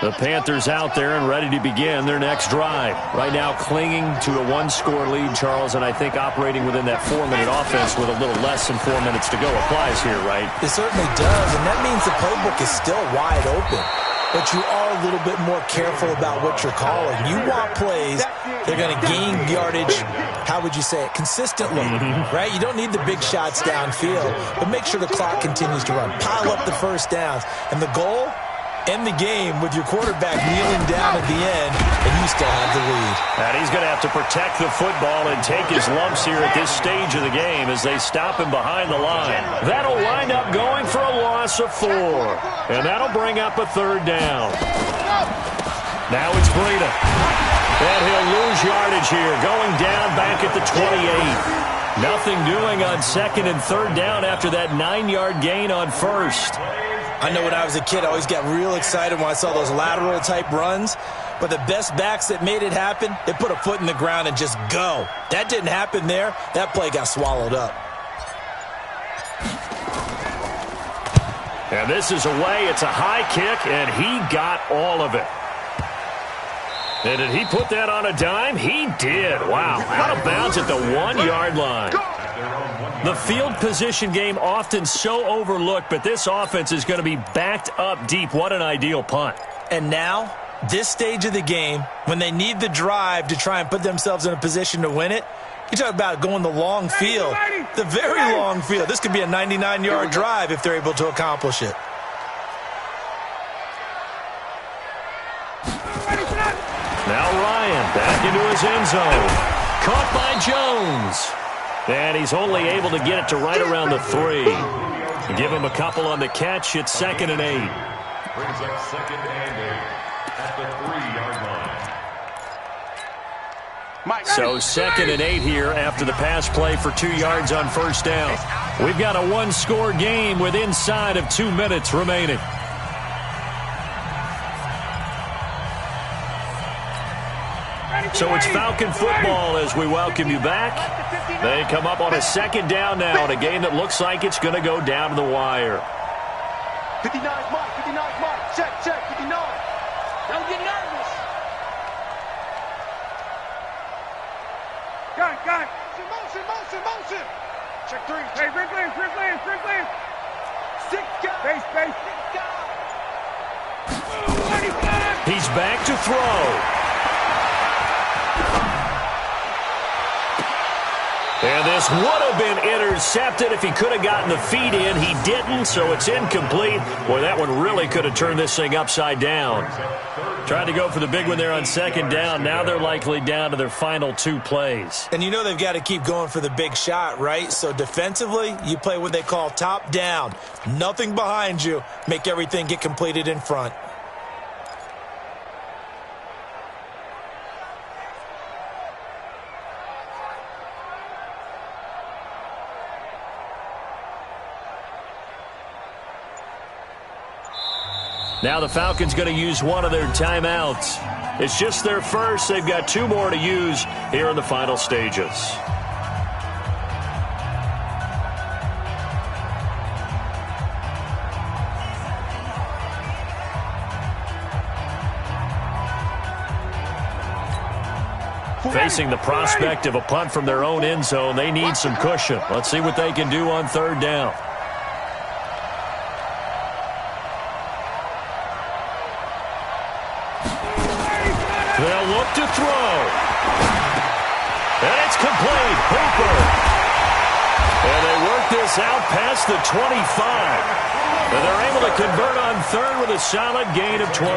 The Panthers out there and ready to begin their next drive. Right now clinging to a one-score lead, Charles, and I think operating within that 4-minute offense with a little less than 4 minutes to go applies here, right? It certainly does, and that means the playbook is still wide open. But you are a little bit more careful about what you're calling. You want plays they're going to gain yardage, how would you say it, consistently, right? You don't need the big shots downfield, but make sure the clock continues to run. Pile up the first downs. And the goal, end the game with your quarterback kneeling down at the end, and you still have the lead. And he's going to have to protect the football and take his lumps here at this stage of the game as they stop him behind the line. That'll wind up going for a loss of 4. And that'll bring up a 3rd down. Now it's Breida. And he'll lose yardage here, going down back at the 28. Nothing doing on 2nd and 3rd down after that 9-yard gain on 1st. I know when I was a kid, I always got real excited when I saw those lateral-type runs. But the best backs that made it happen, they put a foot in the ground and just go. That didn't happen there. That play got swallowed up. And this is away. It's a high kick, and he got all of it. And did he put that on a dime? He did. Wow. Out of bounds at the 1-yard line. The field position game often so overlooked, but this offense is going to be backed up deep. What an ideal punt. And now, this stage of the game, when they need the drive to try and put themselves in a position to win it, you talk about going the long field, the very long field. This could be a 99-yard drive if they're able to accomplish it. Now Ryan back into his end zone. Caught by Jones. And he's only able to get it to right around the 3. Give him a couple on the catch. It's 2nd and 8. Brings up 2nd and 8 at the 3-yard line. So 2nd and 8 here after the pass play for 2 yards on 1st down. We've got a 1-score game with inside of 2 minutes remaining. So it's Falcon football as we welcome you back. They come up on a 2nd down now in a game that looks like it's going to go down to the wire. 59 Mike, 59 Mike, check, 59. Don't get nervous. Got it. Motion. Check 3. Hey, Rick Lance. 6 guys. Base. 6 guys. He's back to throw. And this would have been intercepted if he could have gotten the feet in. He didn't, so it's incomplete. Boy, that one really could have turned this thing upside down. Tried to go for the big one there on 2nd down. Now they're likely down to their final 2 plays. And you know they've got to keep going for the big shot, right? So defensively, you play what they call top down. Nothing behind you. Make everything get completed in front. Now the Falcons going to use one of their timeouts. It's just their first. They've got 2 more to use here in the final stages. Facing the prospect of a punt from their own end zone, they need some cushion. Let's see what they can do on 3rd down. They'll look to throw. And it's complete. Hooper. And they work this out past the 25. And they're able to convert on 3rd with a solid gain of 23.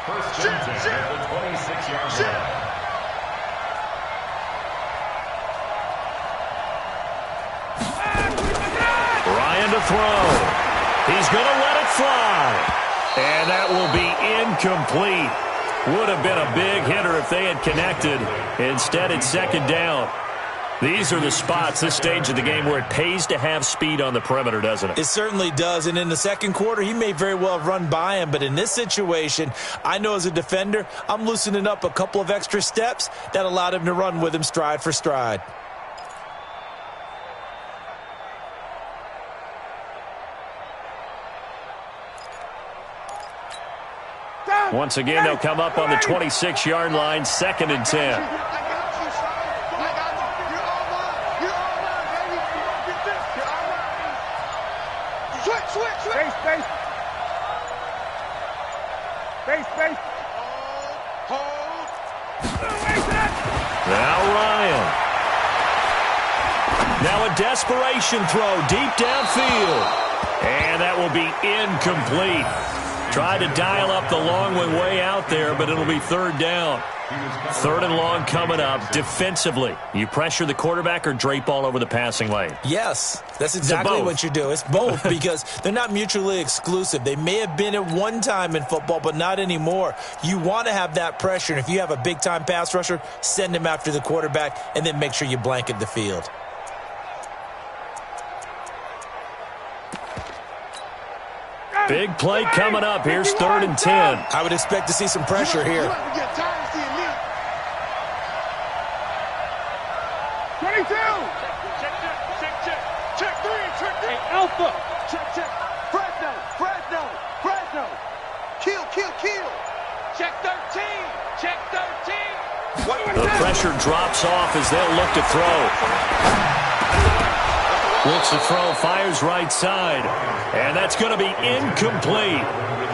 First and 10 at the 26-yard line. To throw. He's going to let it fly. And that will be incomplete. Would have been a big hitter if they had connected. Instead, it's 2nd down. These are the spots, this stage of the game, where it pays to have speed on the perimeter, doesn't it? It certainly does. And in the 2nd quarter, he may very well have run by him. But in this situation, I know as a defender, I'm loosening up a couple of extra steps that allowed him to run with him stride for stride. Once again, they'll come up on the 26-yard line, 2nd and 10. Now Ryan. Now a desperation throw deep downfield. And that will be incomplete. Tried to dial up the long one way out there, but it'll be 3rd down. 3rd and long coming up. Defensively, you pressure the quarterback or drape all over the passing lane? Yes, that's exactly what you do. It's both because they're not mutually exclusive. They may have been at one time in football, but not anymore. You want to have that pressure, and if you have a big-time pass rusher, send him after the quarterback, and then make sure you blanket the field. Big play coming up. Here's 3rd and 10. I would expect to see some pressure here. 22. Check 3. Hey, Alpha. Check. Fresno. Kill. Check 13. The pressure drops off as they'll look to throw. Looks to throw, fires right side. And that's going to be incomplete.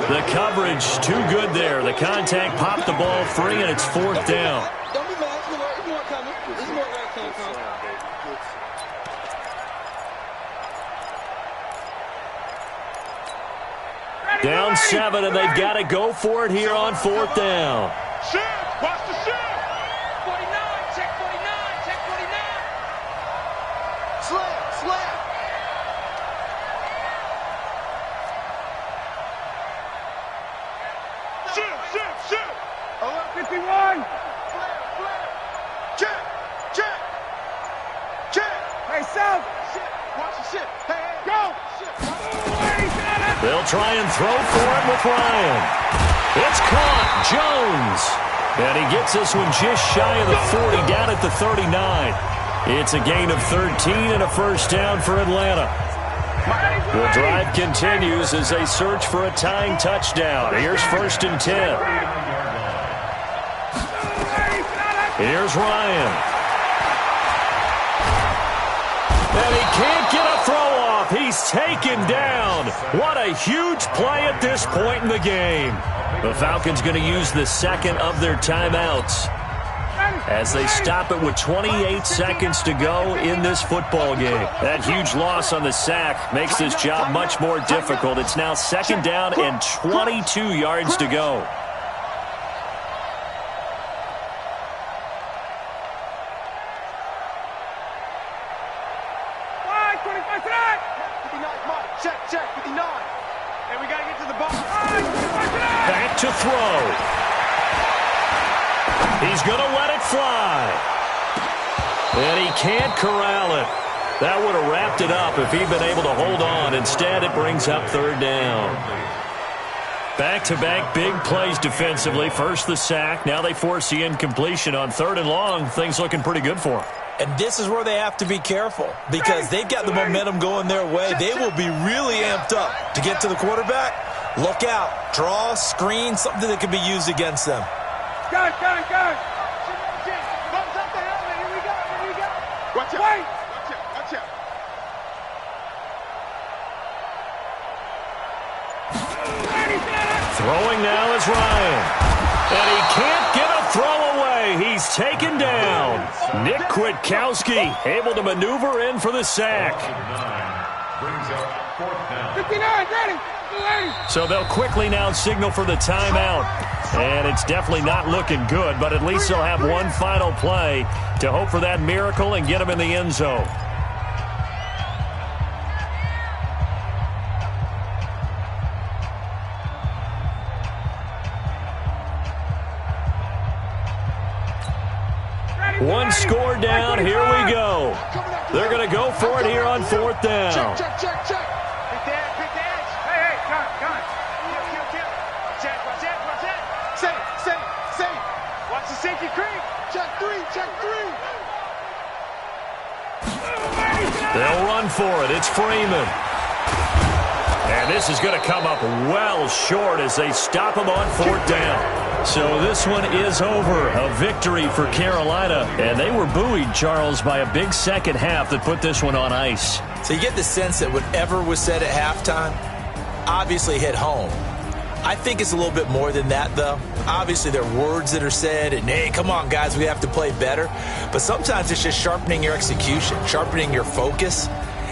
The coverage too good there. The contact popped the ball free, and it's 4th down. Don't be mad. There's more coming. There's more coming. Down 7, and they've got to go for it here on 4th down. Shift. Watch the shift. 49. Check 49. Slam. Shift. 51. Check. Hey, South. Watch the shift. Hey, go. They'll try and throw for it with Ryan. It's caught. Jones. And he gets this one just shy of the 40, down at the 39. It's a gain of 13 and a 1st down for Atlanta. The drive continues as they search for a tying touchdown. Here's 1st and 10. Here's Ryan. And he can't get a throw off. He's taken down. What a huge play at this point in the game. The Falcons going to use the 2nd of their timeouts as they stop it with 28 seconds to go in this football game. That huge loss on the sack makes this job much more difficult. It's now 2nd down and 22 yards to go. Check, 59. And we got to get to the ball. Back to throw. He's going to let it fly. And he can't corral it. That would have wrapped it up if he'd been able to hold on. Instead, it brings up 3rd down. Back-to-back big plays defensively. First the sack. Now they force the incompletion on 3rd and long. Things looking pretty good for them. And this is where they have to be careful because they've got the momentum going their way. They will be really amped up to get to the quarterback. Look out. Draw, screen, something that can be used against them. Gun. Thumbs up the helmet. Here we go. Watch out. Watch out. Throwing now is Ryan. And he can't get a throw away. He's taken down. Nick Kwiatkowski able to maneuver in for the sack. 59, ready. So they'll quickly now signal for the timeout. And it's definitely not looking good, but at least they'll have one final play to hope for that miracle and get them in the end zone. One score down. Here we go. They're going to go for it here on 4th down. Check. Pick the edge. Hey, gun. Kill. Check. Safe. Watch the safety creep. Check 3. They'll run for it. It's Freeman. And And this is going to come up well short as they stop him on 4th down. So this one is over. A victory for Carolina. And they were buoyed, Charles, by a big second half that put this one on ice. So you get the sense that whatever was said at halftime obviously hit home. I think it's a little bit more than that, though. Obviously, there are words that are said, and, hey, come on, guys, we have to play better. But sometimes it's just sharpening your execution, sharpening your focus,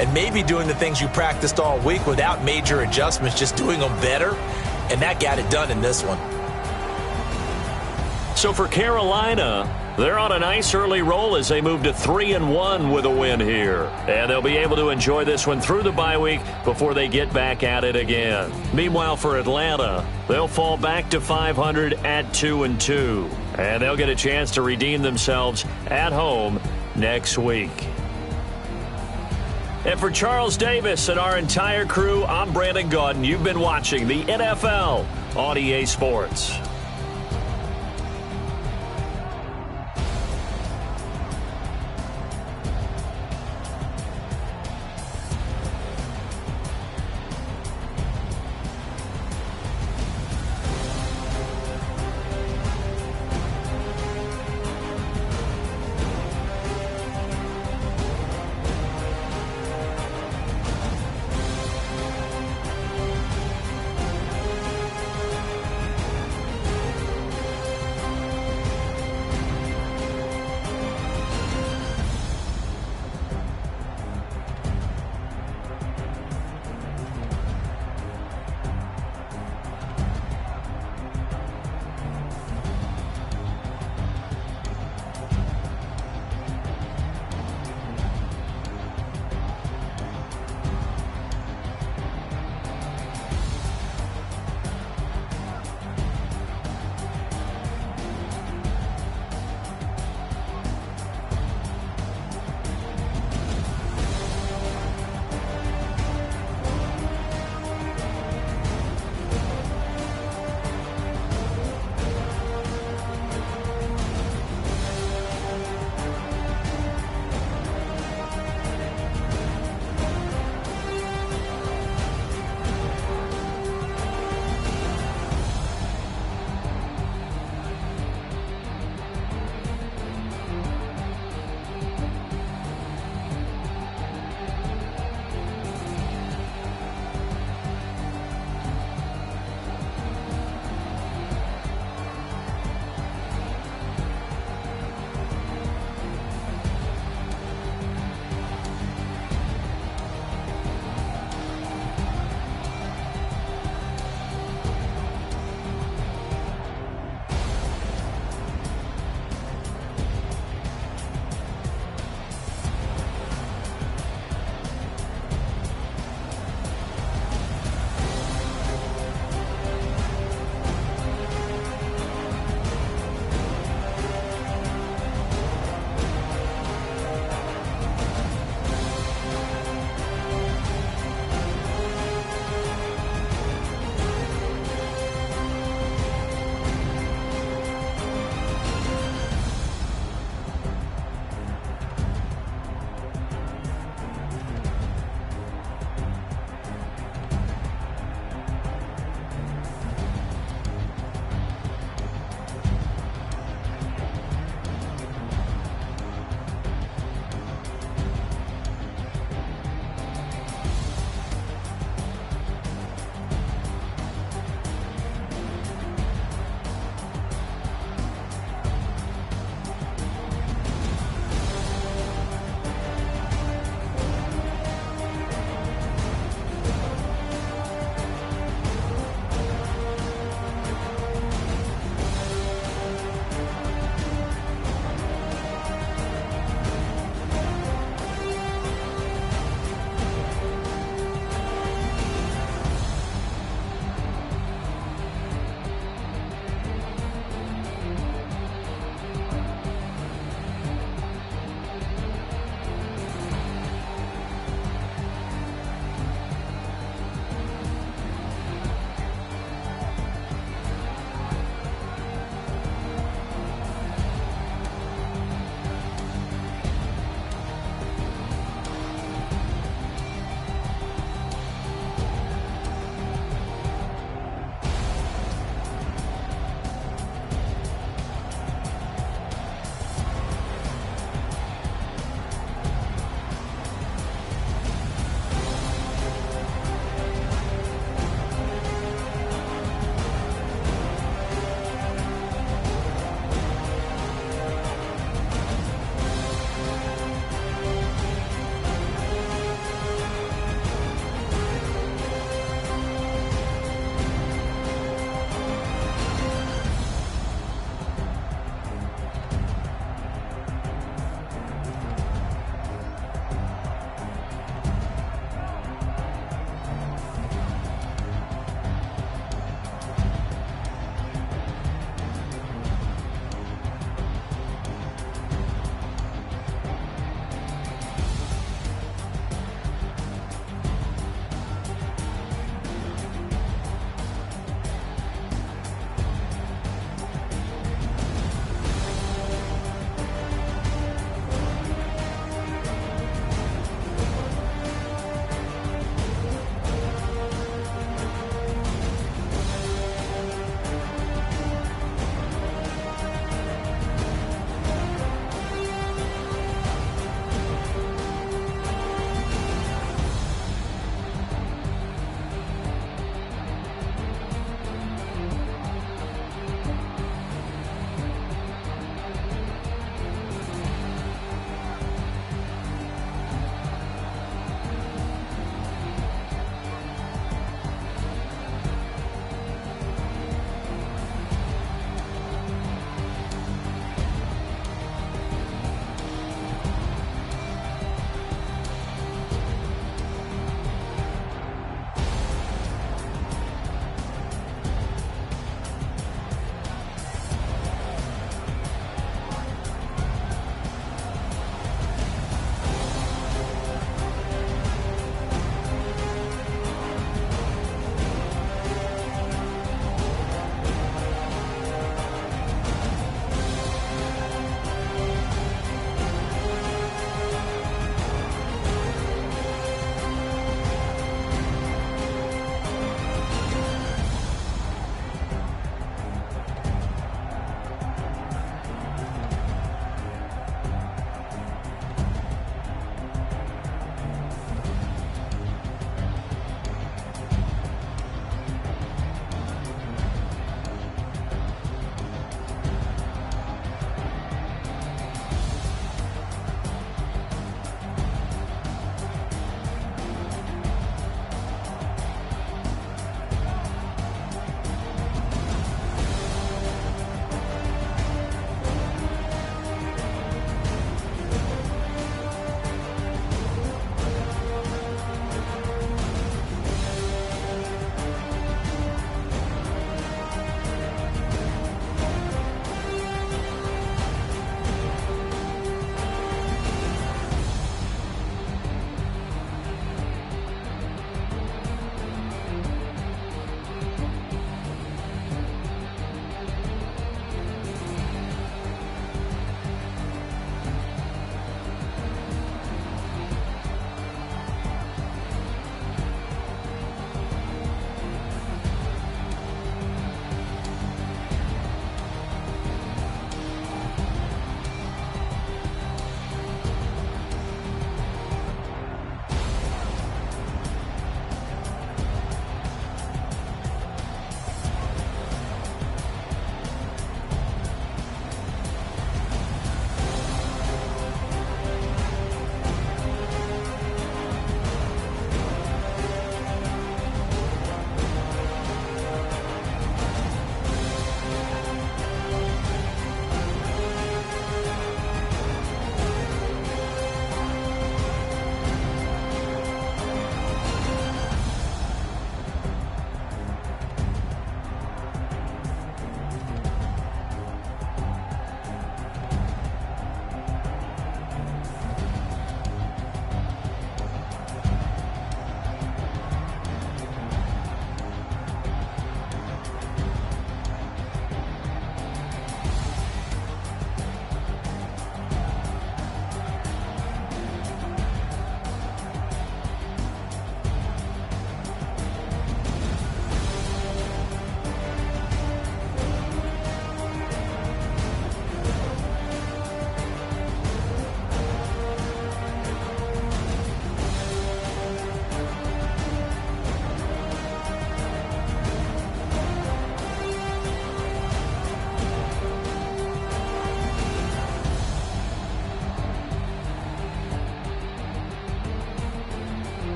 and maybe doing the things you practiced all week without major adjustments, just doing them better. And that got it done in this one. So for Carolina, they're on a nice early roll as they move to 3-1 with a win here. And they'll be able to enjoy this one through the bye week before they get back at it again. Meanwhile, for Atlanta, they'll fall back to 500 at 2-2. And they'll get a chance to redeem themselves at home next week. And for Charles Davis and our entire crew, I'm Brandon Gaudin. You've been watching the NFL on EA Sports.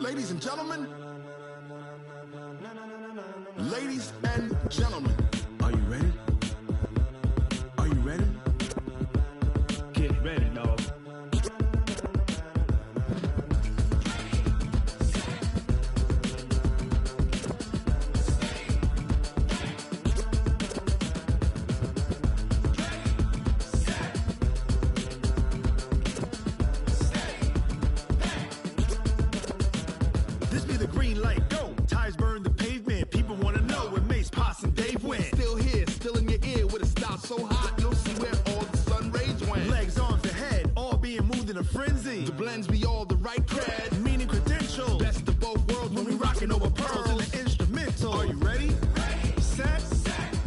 ladies and gentlemen. Ladies and gentlemen, are you ready? Are you ready? Get ready, dog. This be the green light, go. Tires burn the pavement. People wanna know where Mace, Potts, and Dave went. Still here, still in your ear with a style so hot, you'll see where all the sun rays went. Legs, arms, the head, all being moved in a frenzy. The blends be all the right cred, meaning credentials. Best of both worlds when we rockin' over pearls in the instrumental. Are you ready? Set,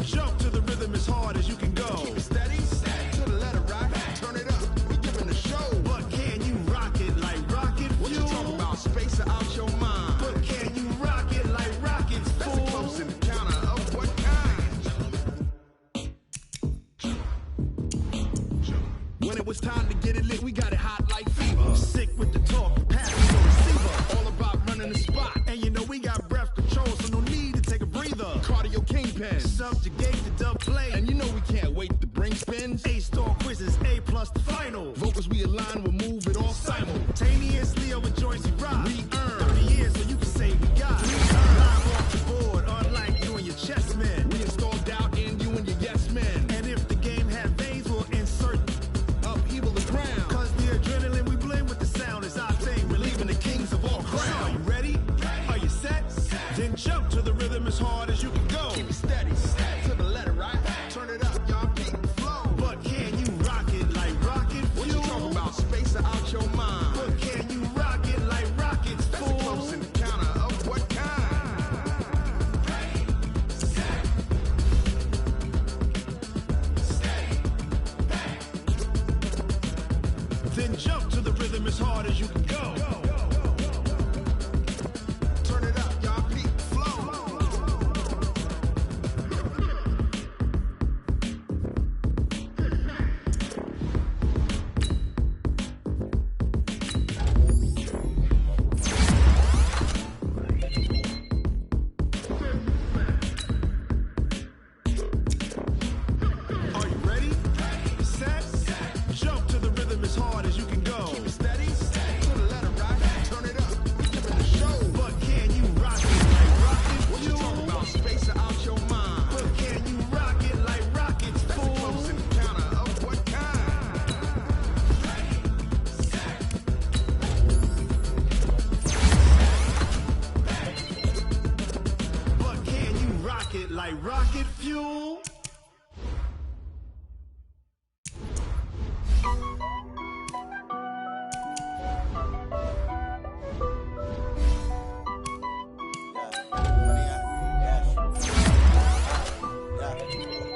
jump to the rhythm as hard as you can go. Keep it steady, to the letter right. Turn it up, we giving the show. But can you rock it like rocket fuel? What you talking about? Space out your mind. But can you rock it like rockets, fool? That's a close encounter of what kind? When it was time to get it lit, we got it hot like fever. Sick with the talk, pass me the receiver. All about running the spot. And you know we got breath control, so no need to take a breather. Cardio kingpin, subjugate the dub play. And you know we can't wait to bring spins. A-star quizzes, A+ the final. Vocals we align, we'll move it all simultaneously over joints we rock. We earn 30 years, so you can say we got. We earn live off the board, unlike you and your chess men. We install doubt in you and your yes men. And if the game had veins, we'll insert upheaval the ground. Cause the adrenaline we blend with the sound is our thing, relieving the kings of all crowns. Are you ready? Are you set? Then jump to the rhythm as hard as you can go. Keep it steady, to the letter right. Turn it up, y'all beat the flow. But can you rock it like rocket fuel? What you talking about? Space out your mind. But can you rock it like rockets, fool? That's a close encounter of what kind? Then jump to the rhythm as hard as you can go. Turn it up, y'all beat the flow. Are you ready? Set, jump to the rhythm as hard as you can go. Keep it steady, to the letter right. Turn it up, we giving the show. But can you rock it like rocket fuel? What you talking about? Space out your mind. But can you rock it like rockets, fool? That's a close encounter of what kind? But can you rock it like rocket fuel?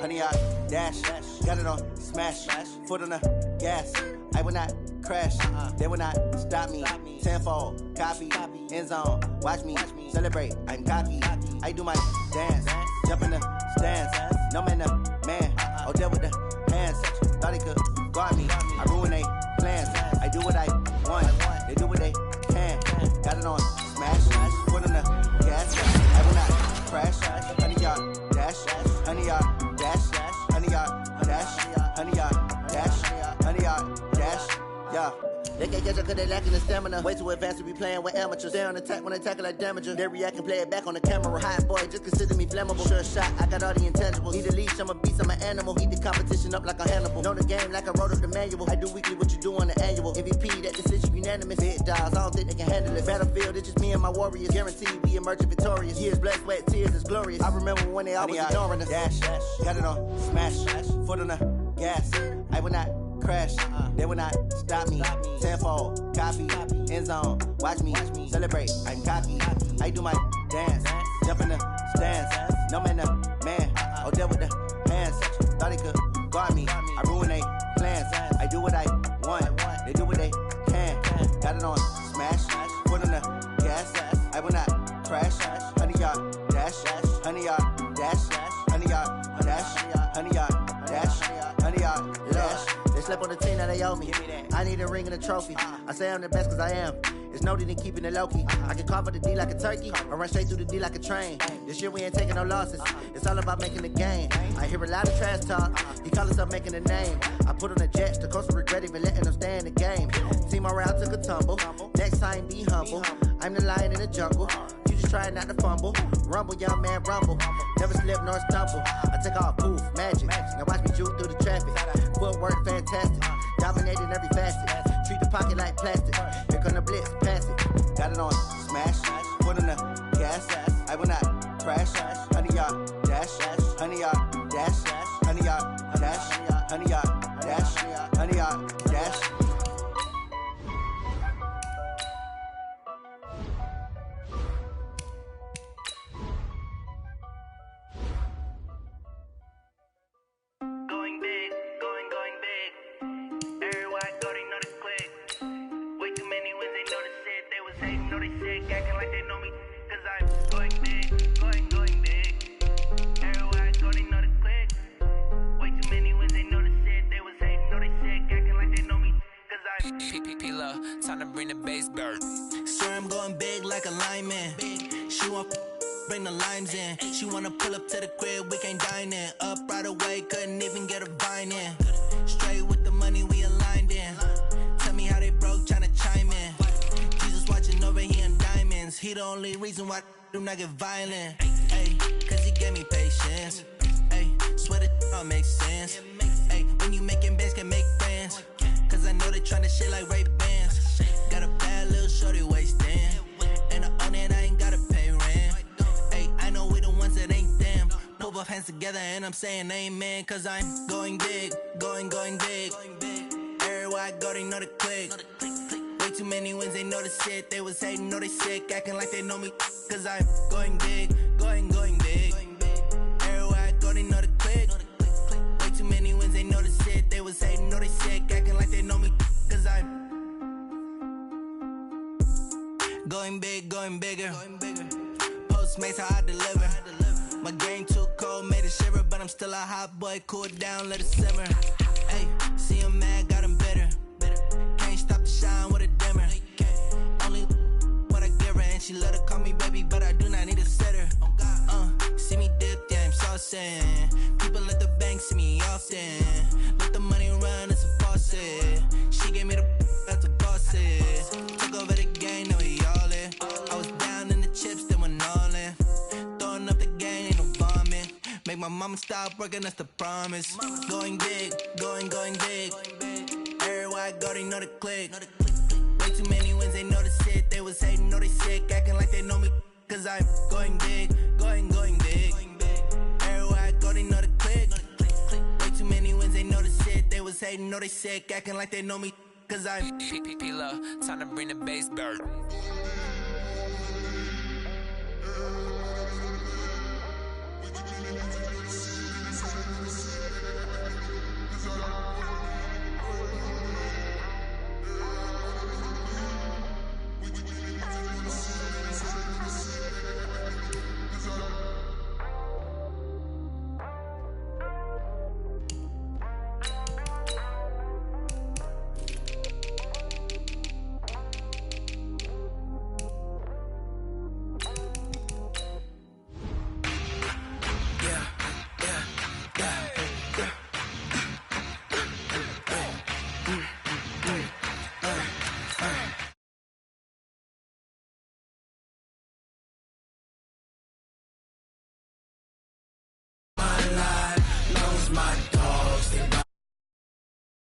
Honey, I dash, got it on smash, foot on the gas. I will not crash, they will not stop me. Tenfold, copy, end zone, watch me celebrate. I'm cocky, I do my dance, jump in the stands. No man, the man, oh there with the hands. Thought he could guard me, I ruin they plans. I do what I want, they do what they can. Got it on smash, foot on the gas. I will not crash, honey y'all dash, honey y'all dash, honey y'all dash, honey y'all dash, honey y'all dash, yeah. They can't catch up cause they lacking the stamina. Way too advanced to be playing with amateurs. Stay on attack when they tackle like damager. They react and play it back on the camera. Hot boy, just consider me flammable. Sure shot, I got all the intangibles. Need a leash, I'm a beast, I'm an animal. Heat the competition up like a Hannibal. Know the game like I wrote up the manual. I do weekly what you do on the annual. MVP, that decision unanimous. Big dogs, I don't think they can handle it. Battlefield, it's just me and my warriors. Guaranteed we emerge victorious. Years, blood, sweat, tears, it's glorious. I remember when they always ignoring us. Dash, got it on smash, foot on the gas. I will not crash, they will not stop me. Tenfold, copy, end zone, watch me celebrate. I'm cocky, I do my dance, jump in the stands. No man, the man, oh there with the hands. Thought he could guard me, I ruin they plans. I do what I want, they do what they can. Got it on smash, foot on the gas. I will not crash, honey y'all dash, honey y'all dash, honey y'all dash, honey y'all dash, honey y'all dash. slept on the team that they owe me. I need a ring and a trophy. I say I'm the best cause I am. It's no need in keeping it low-key. I can carve up the D like a turkey or run straight through the D like a train. This year we ain't taking no losses. It's all about making the game. I hear a lot of trash talk. He call himself making a name. I put on the Jets. The coach will regret even letting them stay in the game. Team around took a tumble. Next time be humble. I'm the lion in the jungle. You just try not to fumble. Rumble, young man, rumble. Never slip nor stumble. I take off, poof, magic. Now watch me juke through the traffic. Footwork fantastic. Dominating every facet. Treat the pocket like plastic. Here come the blitz, pass it. Got it on smash. Foot on the gas. I will not crash. 100-yard dash. 100-yard dash. 100-yard dash. 100-yard dash. 100-yard dash. Time to bring the bass bird. Swear I'm going big like a lineman. She want bring the limes in. She wanna pull up to the crib, we can't dine in. Up right away, couldn't even get a vine in. Straight with the money we aligned in. Tell me how they broke, tryna chime in. Jesus watching over, he in diamonds. He the only reason why I do not get violent. Ay, cause he gave me patience. Ay, swear that all makes sense. Ay, when you making bands, can make friends. Cause I know they tryna shit like Ray Bans. Got a bad little shorty wasting. And I own it, I ain't gotta pay rent. Ay, I know we the ones that ain't them. Pull both hands together and I'm saying amen. Cause I'm going big, going big. Everywhere I go, they know the click. Way too many wins, they know the shit. They was hating, know they sick, acting like they know me. Cause I'm going big, going big. Everywhere I go, they know the click. Way too many wins, they know the shit. They was hating, know they sick, acting like they know me. Cause I'm going big, going bigger. Postmates, how I deliver. My game too cold, made it shiver. But I'm still a hot boy, cool it down, let it simmer. Hey, see him mad, got him bitter. Can't stop the shine with a dimmer. Only what I give her, and she let her call me baby, but I do not need a sitter. See me dip, yeah, I'm saucing. People at the bank see me often. Let the money run, it's a faucet. She gave me the that's a boss it. Took over the game, now we all in. I was down in the chips, then went all in. Throwing up the game, ain't no bombing. Make my mama stop working, that's the promise. Going big, going big. Everywhere I go, they know the click. Way too many wins, they know the shit. They was hating, know they sick, acting like they know me. Cause I'm going big, going big. Everywhere I go, they know the click. Way too many wins, they know the shit. They was hating, know they sick, acting like they know me. Cause I'm P-Lo, time to bring the bass bird. We